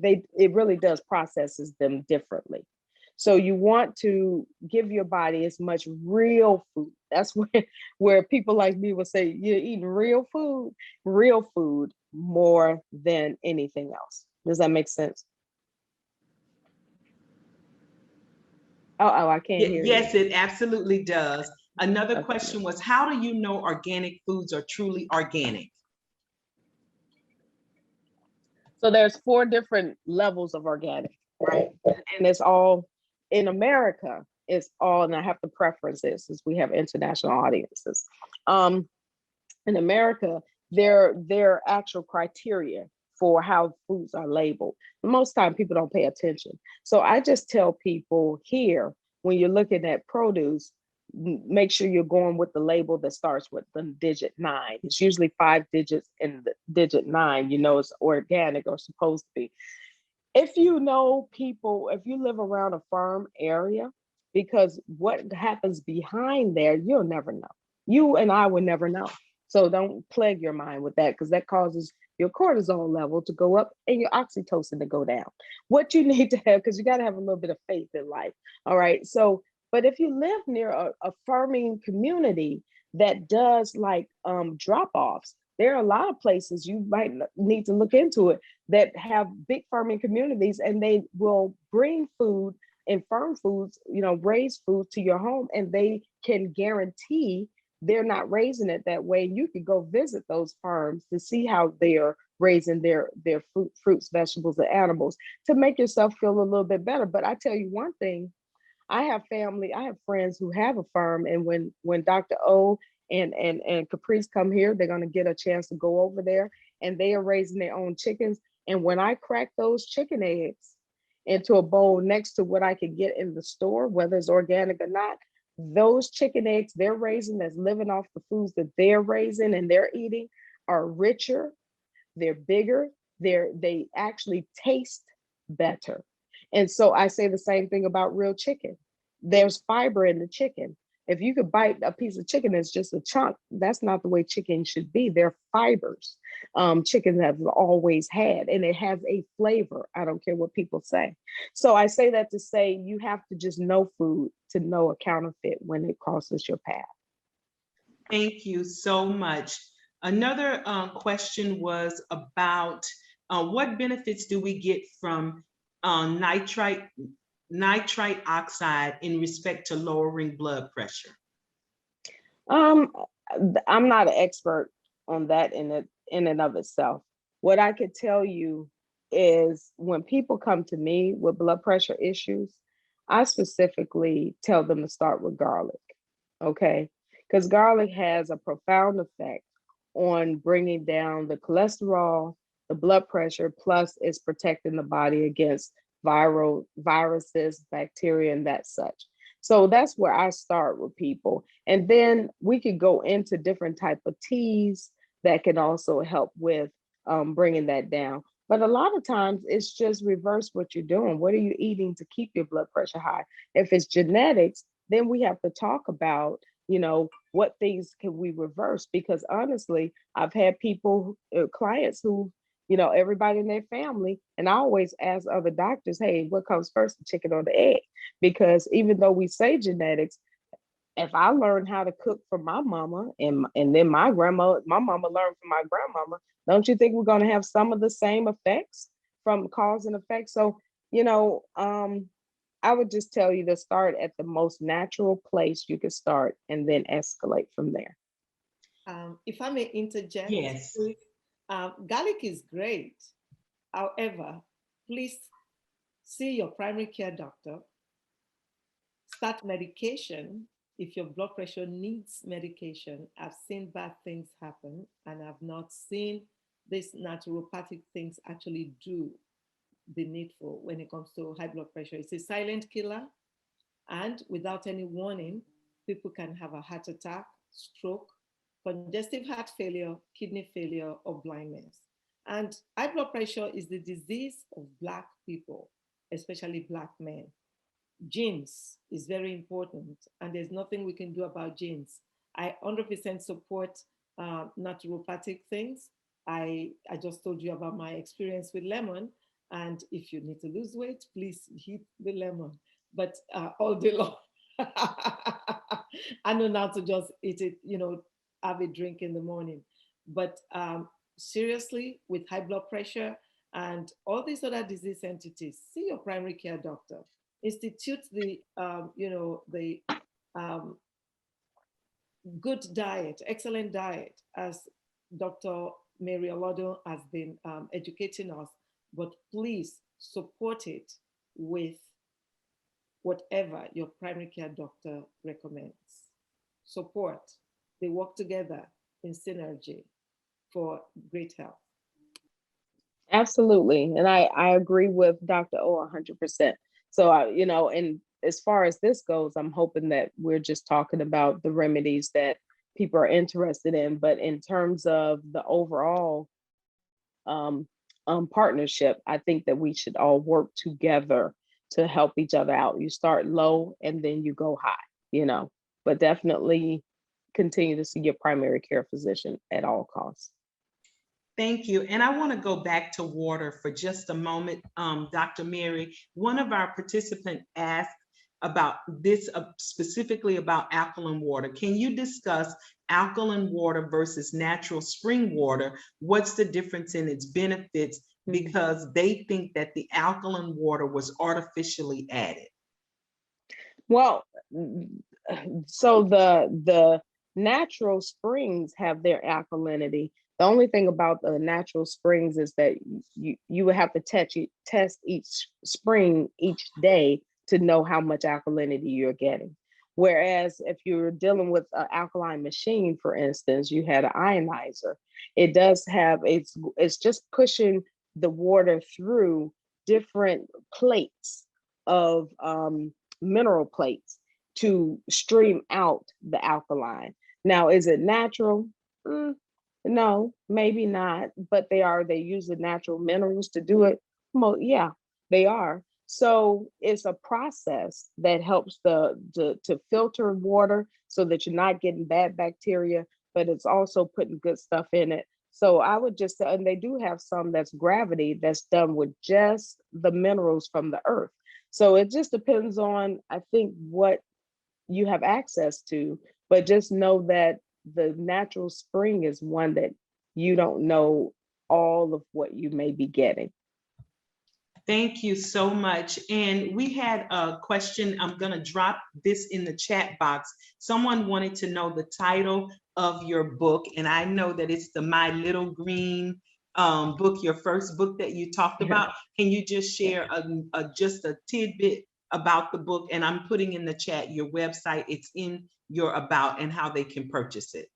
it really does processes them differently. So you want to give your body as much real food. That's where people like me will say, you're eating real food more than anything else. Does that make sense? Oh, I can't hear you. Yes, it absolutely does. Another question was, how do you know organic foods are truly organic? So there's 4 different levels of organic. right? And it's all in America. It's all, and I have to preference this since we have international audiences. In America, their actual criteria for how foods are labeled. Most time people don't pay attention. So I just tell people here, when you're looking at produce, make sure you're going with the label that starts with the digit 9. It's usually 5 digits in the digit 9, you know, it's organic or supposed to be. If you know people, if you live around a farm area, because what happens behind there, you'll never know. You and I will never know. So don't plague your mind with that, because that causes your cortisol level to go up and your oxytocin to go down. What you need to have, because you got to have a little bit of faith in life. All right. So, but if you live near a farming community that does like drop-offs, there are a lot of places you might need to look into it that have big farming communities, and they will bring food and farm foods, you know, raise food to your home, and they can guarantee they're not raising it that way. You could go visit those farms to see how they are raising their fruits, vegetables, and animals to make yourself feel a little bit better. But I tell you one thing, I have friends who have a farm, and when Dr. O and Caprice come here, they're going to get a chance to go over there, and they are raising their own chickens. And when I crack those chicken eggs into a bowl next to what I could get in the store, whether it's organic or not, those chicken eggs they're raising, that's living off the foods that they're raising and they're eating, are richer, they're bigger, they actually taste better. And so I say the same thing about real chicken. There's fiber in the chicken. If you could bite a piece of chicken that's just a chunk, that's not the way chicken should be. They're fibers. Chicken have always had, and it has a flavor. I don't care what people say. So I say that to say you have to just know food to know a counterfeit when it crosses your path. Thank you so much. Another question was about what benefits do we get from nitrite oxide in respect to lowering blood pressure? I'm not an expert on that in and of itself. What I could tell you is when people come to me with blood pressure issues, I specifically tell them to start with garlic, okay? Because garlic has a profound effect on bringing down the cholesterol, the blood pressure, plus it's protecting the body against viruses, bacteria, and that such. So that's where I start with people. And then we could go into different type of teas that can also help with bringing that down. But a lot of times it's just reverse what you're doing. What are you eating to keep your blood pressure high? If it's genetics, then we have to talk about, you know, what things can we reverse? Because honestly, I've had people, clients who, you know, everybody in their family, and I always ask other doctors, hey, what comes first, the chicken or the egg? Because even though we say genetics, if I learned how to cook from my mama and then my mama learned from my grandmama, don't you think we're going to have some of the same effects from cause and effect? So, you know, I would just tell you to start at the most natural place you could start and then escalate from there. If I may interject, yes, garlic is great. However, please see your primary care doctor. Start medication if your blood pressure needs medication. I've seen bad things happen, and I've not seen these naturopathic things actually do the needful when it comes to high blood pressure. It's a silent killer, and without any warning, people can have a heart attack, stroke, congestive heart failure, kidney failure, or blindness. And high blood pressure is the disease of Black people, especially Black men. Genes is very important, and there's nothing we can do about genes. I 100% support naturopathic things. I just told you about my experience with lemon, and if you need to lose weight, please hit the lemon, but all day long. I know now to just eat it, you know, have a drink in the morning. But seriously, with high blood pressure and all these other disease entities, see your primary care doctor. Institute the, you know, the good diet, excellent diet, as Dr. Mary Okodun has been educating us. But please support it with whatever your primary care doctor recommends. Support. They work together in synergy for great health. Absolutely. And I agree with Dr. O 100%. So, and as far as this goes, I'm hoping that we're just talking about the remedies that people are interested in. But in terms of the overall partnership, I think that we should all work together to help each other out. You start low and then you go high, but definitely continue to see your primary care physician at all costs. Thank you. And I want to go back to water for just a moment. Dr. Mary, one of our participants asked about this, specifically about alkaline water. Can you discuss alkaline water versus natural spring water? What's the difference in its benefits? Because they think that the alkaline water was artificially added. Well, so the natural springs have their alkalinity. The only thing about the natural springs is that you would have to test each spring each day to know how much alkalinity you're getting. Whereas if you're dealing with an alkaline machine, for instance, you had an ionizer, it does have, it's just pushing the water through different plates of mineral plates to stream out the alkaline. Now, is it natural? No, maybe not, but they use the natural minerals to do it. Well, yeah, they are. So it's a process that helps to filter water so that you're not getting bad bacteria, but it's also putting good stuff in it. So I would just say, and they do have some that's gravity that's done with just the minerals from the earth. So it just depends on, I think, what you have access to, but just know that the natural spring is one that you don't know all of what you may be getting. Thank you so much. And we had a question. I'm going to drop this in the chat box. Someone wanted to know the title of your book. And I know that it's the My Little Green book, your first book that you talked about. Can you just share just a tidbit about the book? And I'm putting in the chat your website. It's in your about and how they can purchase it.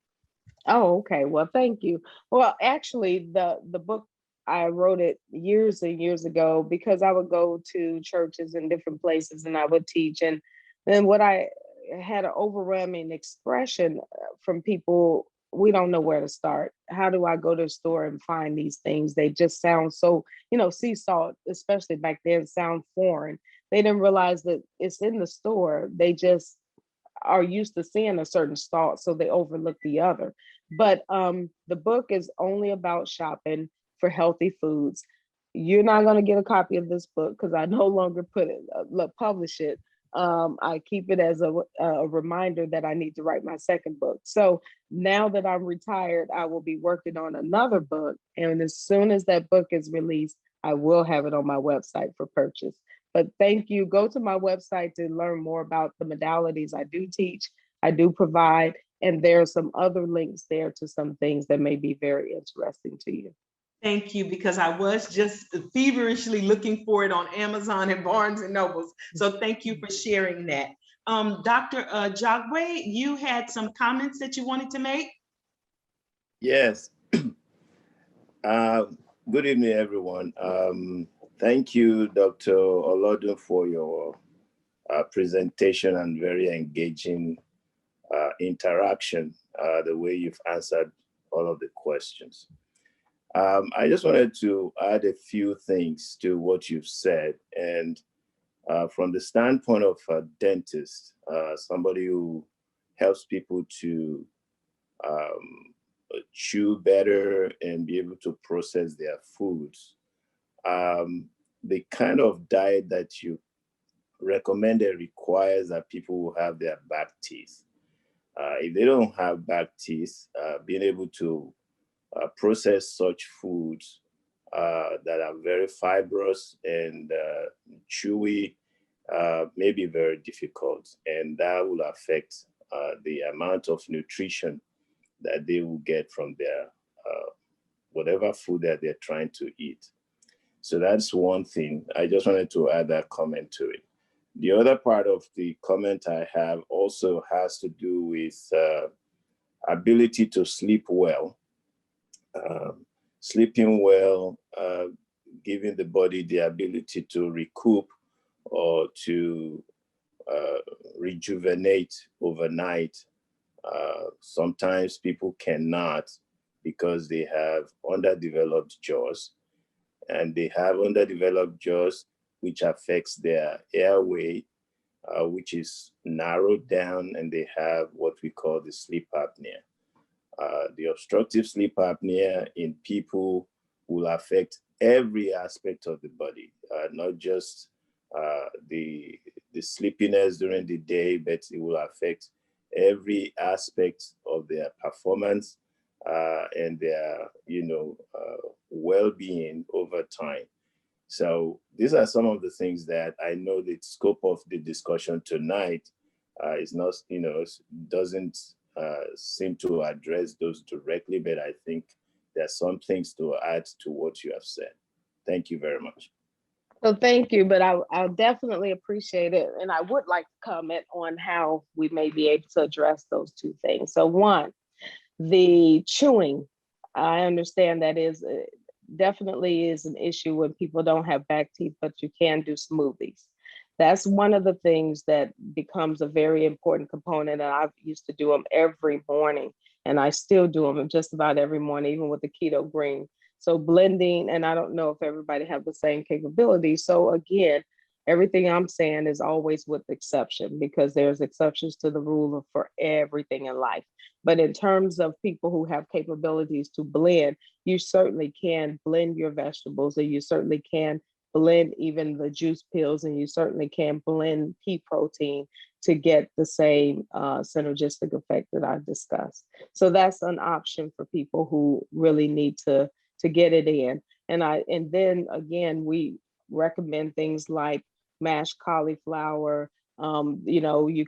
Oh, okay. Well, thank you. Well, actually, the book, I wrote it years and years ago because I would go to churches and different places and I would teach. And then what I had an overwhelming expression from people, we don't know where to start. How do I go to the store and find these things? They just sound so, sea salt, especially back then, sound foreign. They didn't realize that it's in the store. They just are used to seeing a certain salt, so they overlook the other. But the book is only about shopping for healthy foods. You're not going to get a copy of this book because I no longer publish it. I keep it as a reminder that I need to write my second book. So now that I'm retired, I will be working on another book. And as soon as that book is released, I will have it on my website for purchase. But thank you. Go to my website to learn more about the modalities I do teach, I do provide, and there are some other links there to some things that may be very interesting to you. Thank you, because I was just feverishly looking for it on Amazon and Barnes and Nobles. So thank you for sharing that. Dr. Jagwe, you had some comments that you wanted to make? Yes. Good evening, everyone. Thank you, Dr. Okodun, for your presentation and very engaging interaction, the way you've answered all of the questions. I just wanted to add a few things to what you've said. And from the standpoint of a dentist, somebody who helps people to chew better and be able to process their foods, the kind of diet that you recommended requires that people will have their back teeth. If they don't have back teeth, being able to process such foods that are very fibrous and chewy may be very difficult, and that will affect the amount of nutrition that they will get from their whatever food that they're trying to eat. So that's one thing. I just wanted to add that comment to it. The other part of the comment I have also has to do with ability to sleep well. Sleeping well, giving the body the ability to recoup or to rejuvenate overnight. Sometimes people cannot because they have underdeveloped jaws, and they have underdeveloped jaws, which affects their airway, which is narrowed down, and they have what we call the sleep apnea. The obstructive sleep apnea in people will affect every aspect of the body, not just the sleepiness during the day, but it will affect every aspect of their performance and their, well-being over time. So these are some of the things that I know the scope of the discussion tonight is not, doesn't seem to address those directly, but I think there's some things to add to what you have said. Thank you very much. So thank you, but I'll definitely appreciate it. And I would like to comment on how we may be able to address those two things. So one, the chewing, I understand that is definitely is an issue when people don't have back teeth, but you can do smoothies. That's one of the things that becomes a very important component. And I used to do them every morning, and I still do them just about every morning, even with the keto green. So blending, and I don't know if everybody have the same capability. So again, everything I'm saying is always with exception, because there's exceptions to the rule for everything in life. But in terms of people who have capabilities to blend, you certainly can blend your vegetables, and you certainly can blend even the juice pills, and you certainly can blend pea protein to get the same synergistic effect that I discussed. So that's an option for people who really need to get it in. And then again, we recommend things like mashed cauliflower. You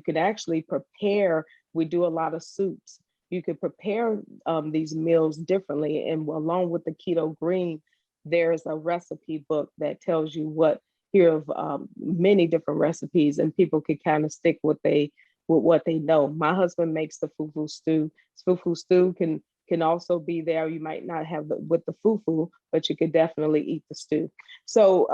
could actually prepare. We do a lot of soups. You could prepare these meals differently. And along with the keto green, there's a recipe book that tells you many different recipes, and people can kind of stick with what they know. My husband makes the fufu stew. Fufu stew can also be there. You might not have with the fufu, but you could definitely eat the stew. So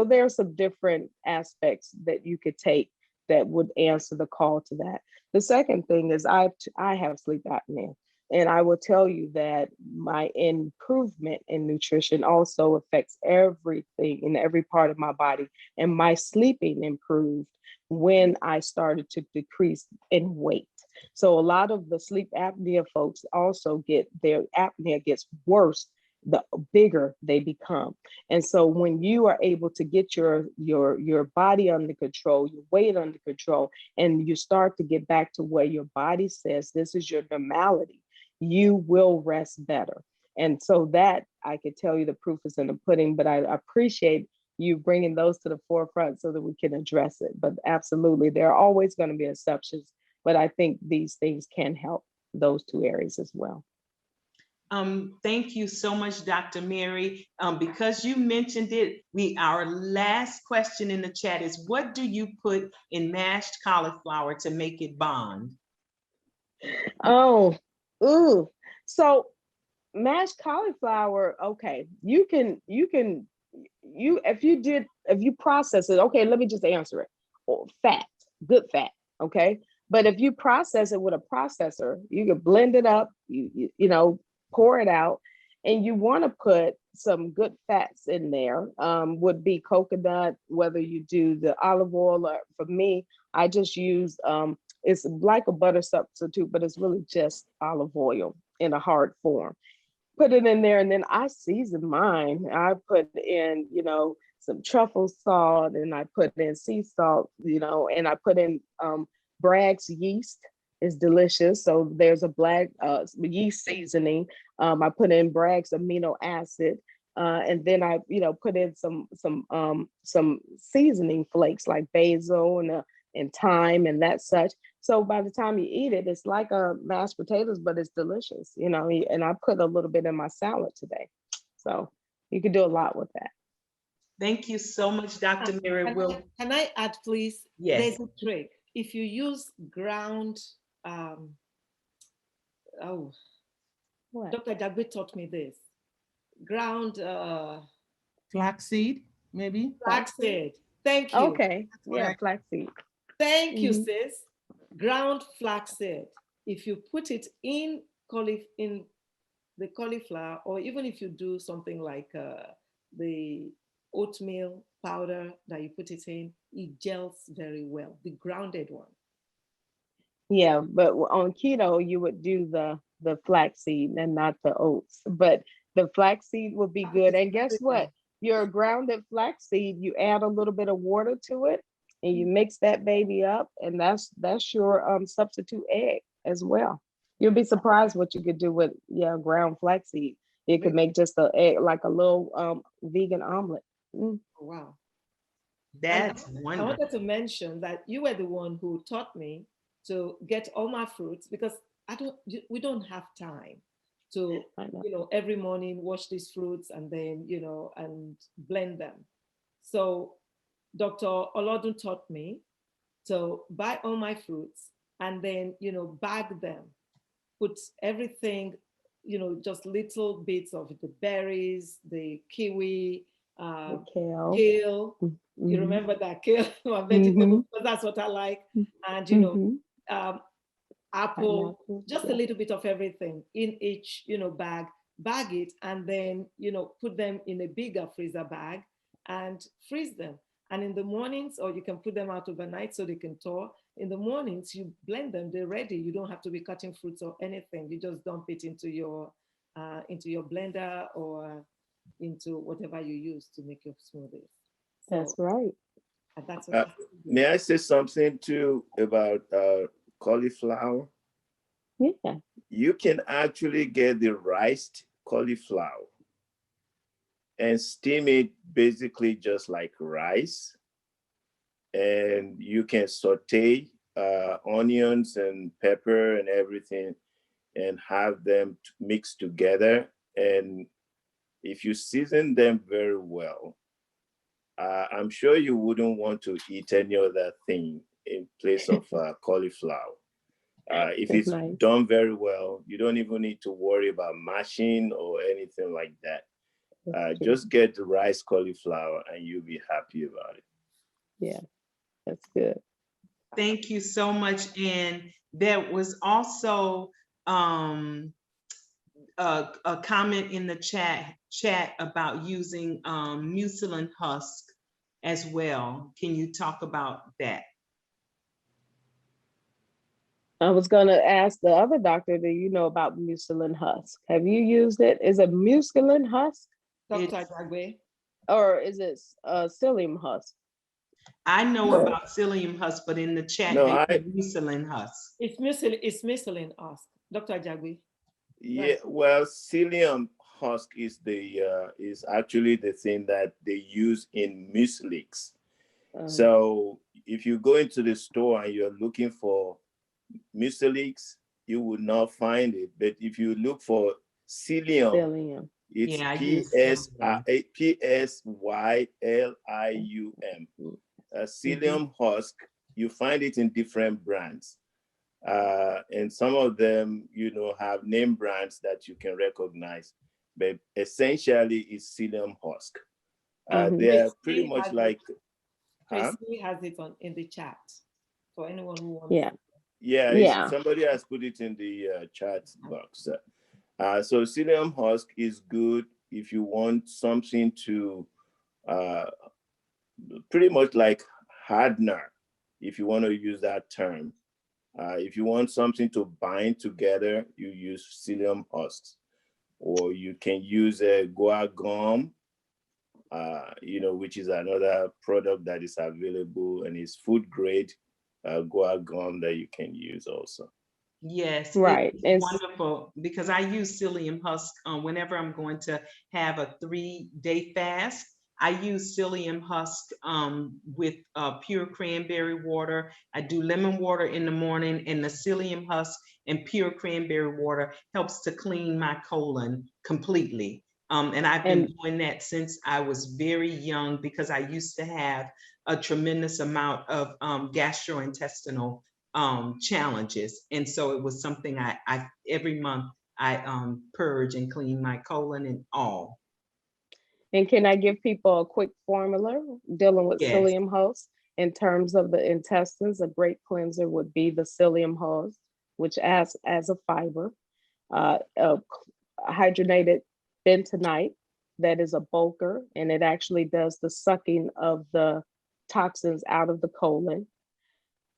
there are some different aspects that you could take that would answer the call to that. The second thing is I have sleep apnea. And I will tell you that my improvement in nutrition also affects everything in every part of my body. And my sleeping improved when I started to decrease in weight. So a lot of the sleep apnea folks also their apnea gets worse the bigger they become. And so when you are able to get your body under control, your weight under control, and you start to get back to where your body says this is your normality, you will rest better. And so that I could tell you the proof is in the pudding, but I appreciate you bringing those to the forefront so that we can address it. But absolutely, there are always going to be exceptions, but I think these things can help those two areas as well. Thank you so much, Dr. Mary. Because you mentioned it, our last question in the chat is, what do you put in mashed cauliflower to make it bond? So mashed cauliflower, okay, if you process it, okay, let me just answer it. Fat, good fat, okay? But if you process it with a processor, you can blend it up, you pour it out, and you want to put some good fats in there. Would be coconut, whether you do the olive oil, or for me, I just use it's like a butter substitute, but it's really just olive oil in a hard form. Put it in there, and then I season mine. I put in, some truffle salt, and I put in sea salt, and I put in Bragg's yeast. Is delicious. So there's a black yeast seasoning. I put in Bragg's amino acid, and then I, put in some seasoning flakes like basil and thyme and that such. So by the time you eat it, it's like a mashed potatoes, but it's delicious, and I put a little bit in my salad today. So You can do a lot with that. Thank you so much, Dr. Mary. Can I add, please? Yes. There's a trick. If you use ground, What? Dr. Jagbe taught me this. Ground Flaxseed, maybe? flaxseed. Thank you. Okay. Yeah, flaxseed. Thank you, sis. Ground flaxseed. If you put it in the cauliflower, or even if you do something like the oatmeal powder that you put it in, it gels very well. The grounded one. Yeah, but on keto, you would do the flaxseed and not the oats. But the flaxseed would be good. And guess what? Your grounded flaxseed, you add a little bit of water to it, and you mix that baby up, and that's your substitute egg as well. You'll be surprised what you could do with ground flaxseed. You could make just an egg, like a little vegan omelet. Wow. That's I wonderful. wanted to mention that you were the one who taught me to get all my fruits, because we don't have time to, every morning wash these fruits and then, and blend them. So Dr. Okodun taught me to buy all my fruits and then, bag them, put everything, just little bits of the berries, the kiwi, the kale. You remember that kale, vegetable, because that's what I like. And, apple, just a little bit of everything in each, bag it, and then, put them in a bigger freezer bag and freeze them. And in the mornings, or you can put them out overnight so they can thaw. In the mornings, you blend them, they're ready. You don't have to be cutting fruits or anything. You just dump it into your blender or into whatever you use to make your smoothies. So, that's right. And that's what may I say something too about cauliflower? Yeah. You can actually get the riced cauliflower and steam it basically just like rice. And you can saute onions and pepper and everything and have them mixed together. And if you season them very well, I'm sure you wouldn't want to eat any other thing in place of cauliflower. If it's done very well, you don't even need to worry about mashing or anything like that. Just get the rice cauliflower and you'll be happy about it. Yeah, that's good. Thank you so much. And there was also a comment in the chat about using mucilin husk as well. Can you talk about that? I was going to ask the other doctor, do you know about mucilin husk? Have you used it? Is it mucilin husk? Dr. Jagbe. Or is it psyllium husk? I know about psyllium husk, but in the chat, they put mucilin husk. It's mucilin husk. Dr. Jagbe. Yeah, well, psyllium husk is actually the thing that they use in muesli. So if you go into the store and you're looking for muesli, you will not find it. But if you look for psyllium, it's Psyllium. Psyllium husk, you find it in different brands. And some of them, have name brands that you can recognize. But essentially, it's psyllium husk. They're pretty much like... Tracy has it in the chat for anyone who wants. Yeah. Somebody has put it in the chat box. So psyllium husk is good if you want something to pretty much like hardener, if you want to use that term. If you want something to bind together, you use psyllium husks, or you can use a guar gum, which is another product that is available and is food grade guar gum that you can use also. Yes, right. It's wonderful because I use psyllium husk whenever I'm going to have a 3-day fast. I use psyllium husk with pure cranberry water. I do lemon water in the morning, and the psyllium husk and pure cranberry water helps to clean my colon completely. And I've been doing that since I was very young, because I used to have a tremendous amount of gastrointestinal challenges. And so it was something I every month I purge and clean my colon and all. And can I give people a quick formula dealing with Yes. psyllium host? In terms of the intestines, a great cleanser would be the psyllium host, which as a fiber, hydrogenated bentonite, that is a bulker, and it actually does the sucking of the toxins out of the colon.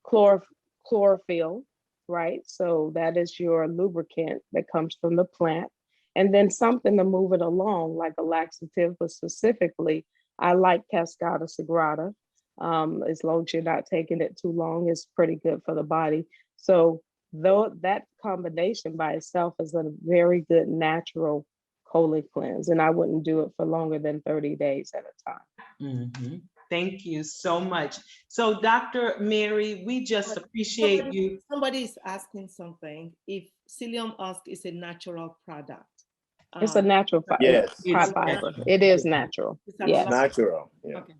Chlorophyll, right? So that is your lubricant that comes from the plant. And then something to move it along, like a laxative, but specifically, I like Cascada Sagrada. As long as you're not taking it too long, it's pretty good for the body. So though that combination by itself is a very good natural colon cleanse, and I wouldn't do it for longer than 30 days at a time. Mm-hmm. Thank you so much. So Dr. Mary, we just appreciate you. Somebody is asking something, if psyllium husk is a natural product. It's a natural fiber. Yes. Fiber. It is natural. It's natural. Yeah. Okay.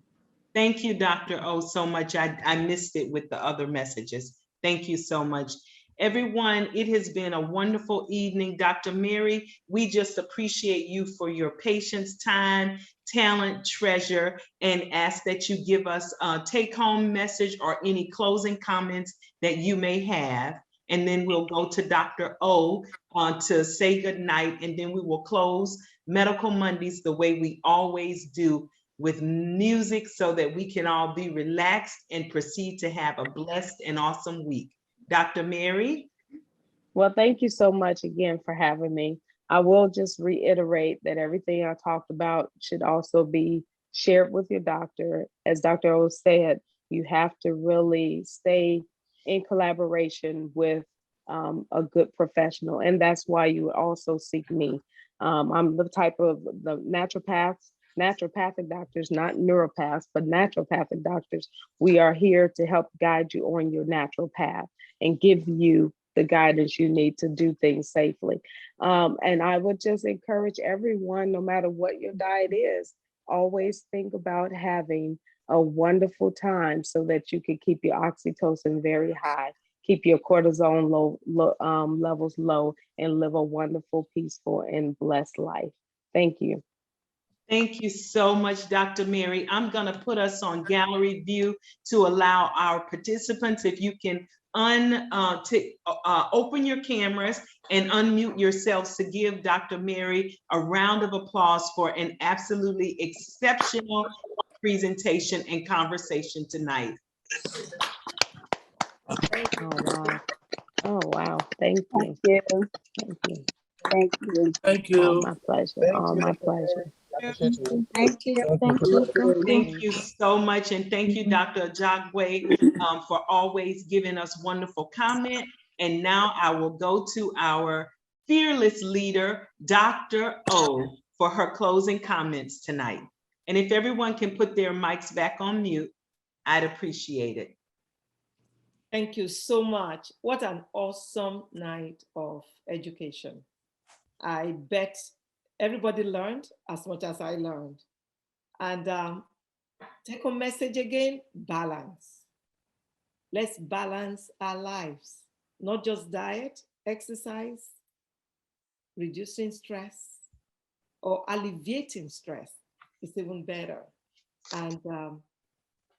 Thank you, Dr. O, so much. I missed it with the other messages. Thank you so much. Everyone, it has been a wonderful evening. Dr. Mary, we just appreciate you for your patience, time, talent, treasure, and ask that you give us a take-home message or any closing comments that you may have. And then we'll go to Dr. O to say goodnight, and then we will close Medical Mondays the way we always do, with music, so that we can all be relaxed and proceed to have a blessed and awesome week. Dr. Mary? Well, thank you so much again for having me. I will just reiterate that everything I talked about should also be shared with your doctor. As Dr. O said, you have to really stay in collaboration with a good professional. And that's why you also seek me. I'm the type of the naturopathic doctors, not neuropaths, but naturopathic doctors. We are here to help guide you on your natural path and give you the guidance you need to do things safely. And I would just encourage everyone, no matter what your diet is, always think about having a wonderful time so that you can keep your oxytocin very high, keep your cortisone levels low, and live a wonderful, peaceful, and blessed life. Thank you. Thank you so much, Dr. Mary. I'm going to put us on gallery view to allow our participants, if you can open your cameras and unmute yourselves, to give Dr. Mary a round of applause for an absolutely exceptional presentation and conversation tonight. Oh, wow. Thank you. Thank you. Thank you. Thank you. Thank you. Oh, my pleasure. Oh, my pleasure. Thank you. Thank you. Thank you so much. And thank you, Dr. Ajagwe, for always giving us wonderful comment. And now I will go to our fearless leader, Dr. O, for her closing comments tonight. And if everyone can put their mics back on mute, I'd appreciate it. Thank you so much. What an awesome night of education. I bet everybody learned as much as I learned. And take home message again, balance. Let's balance our lives, not just diet, exercise, reducing stress, or alleviating stress is even better. And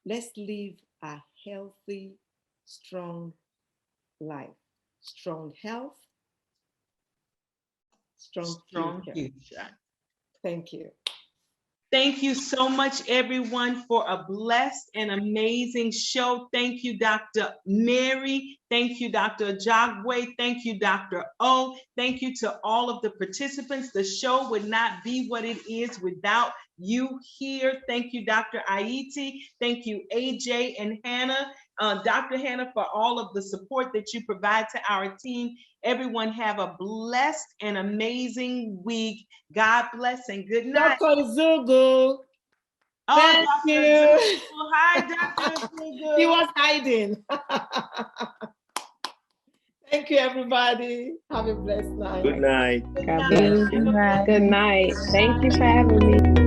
let's live a healthy, strong life. Strong health, strong future. Thank you. Thank you so much, everyone, for a blessed and amazing show. Thank you, Dr. Mary. Thank you, Dr. Ajagwe. Thank you, Dr. O. Thank you to all of the participants. The show would not be what it is without you here. Thank you, Dr. Aiti. Thank you, AJ and Hannah. Dr. Hannah, for all of the support that you provide to our team. Everyone have a blessed and amazing week. God bless and good night. Dr. Zugu. Oh, Thank Dr. you. Zugu. Hi, Dr. Zugu. He was hiding. Thank you, everybody. Have a blessed night. Good night. God Good bless you. Good night. Good night. Thank you for having me.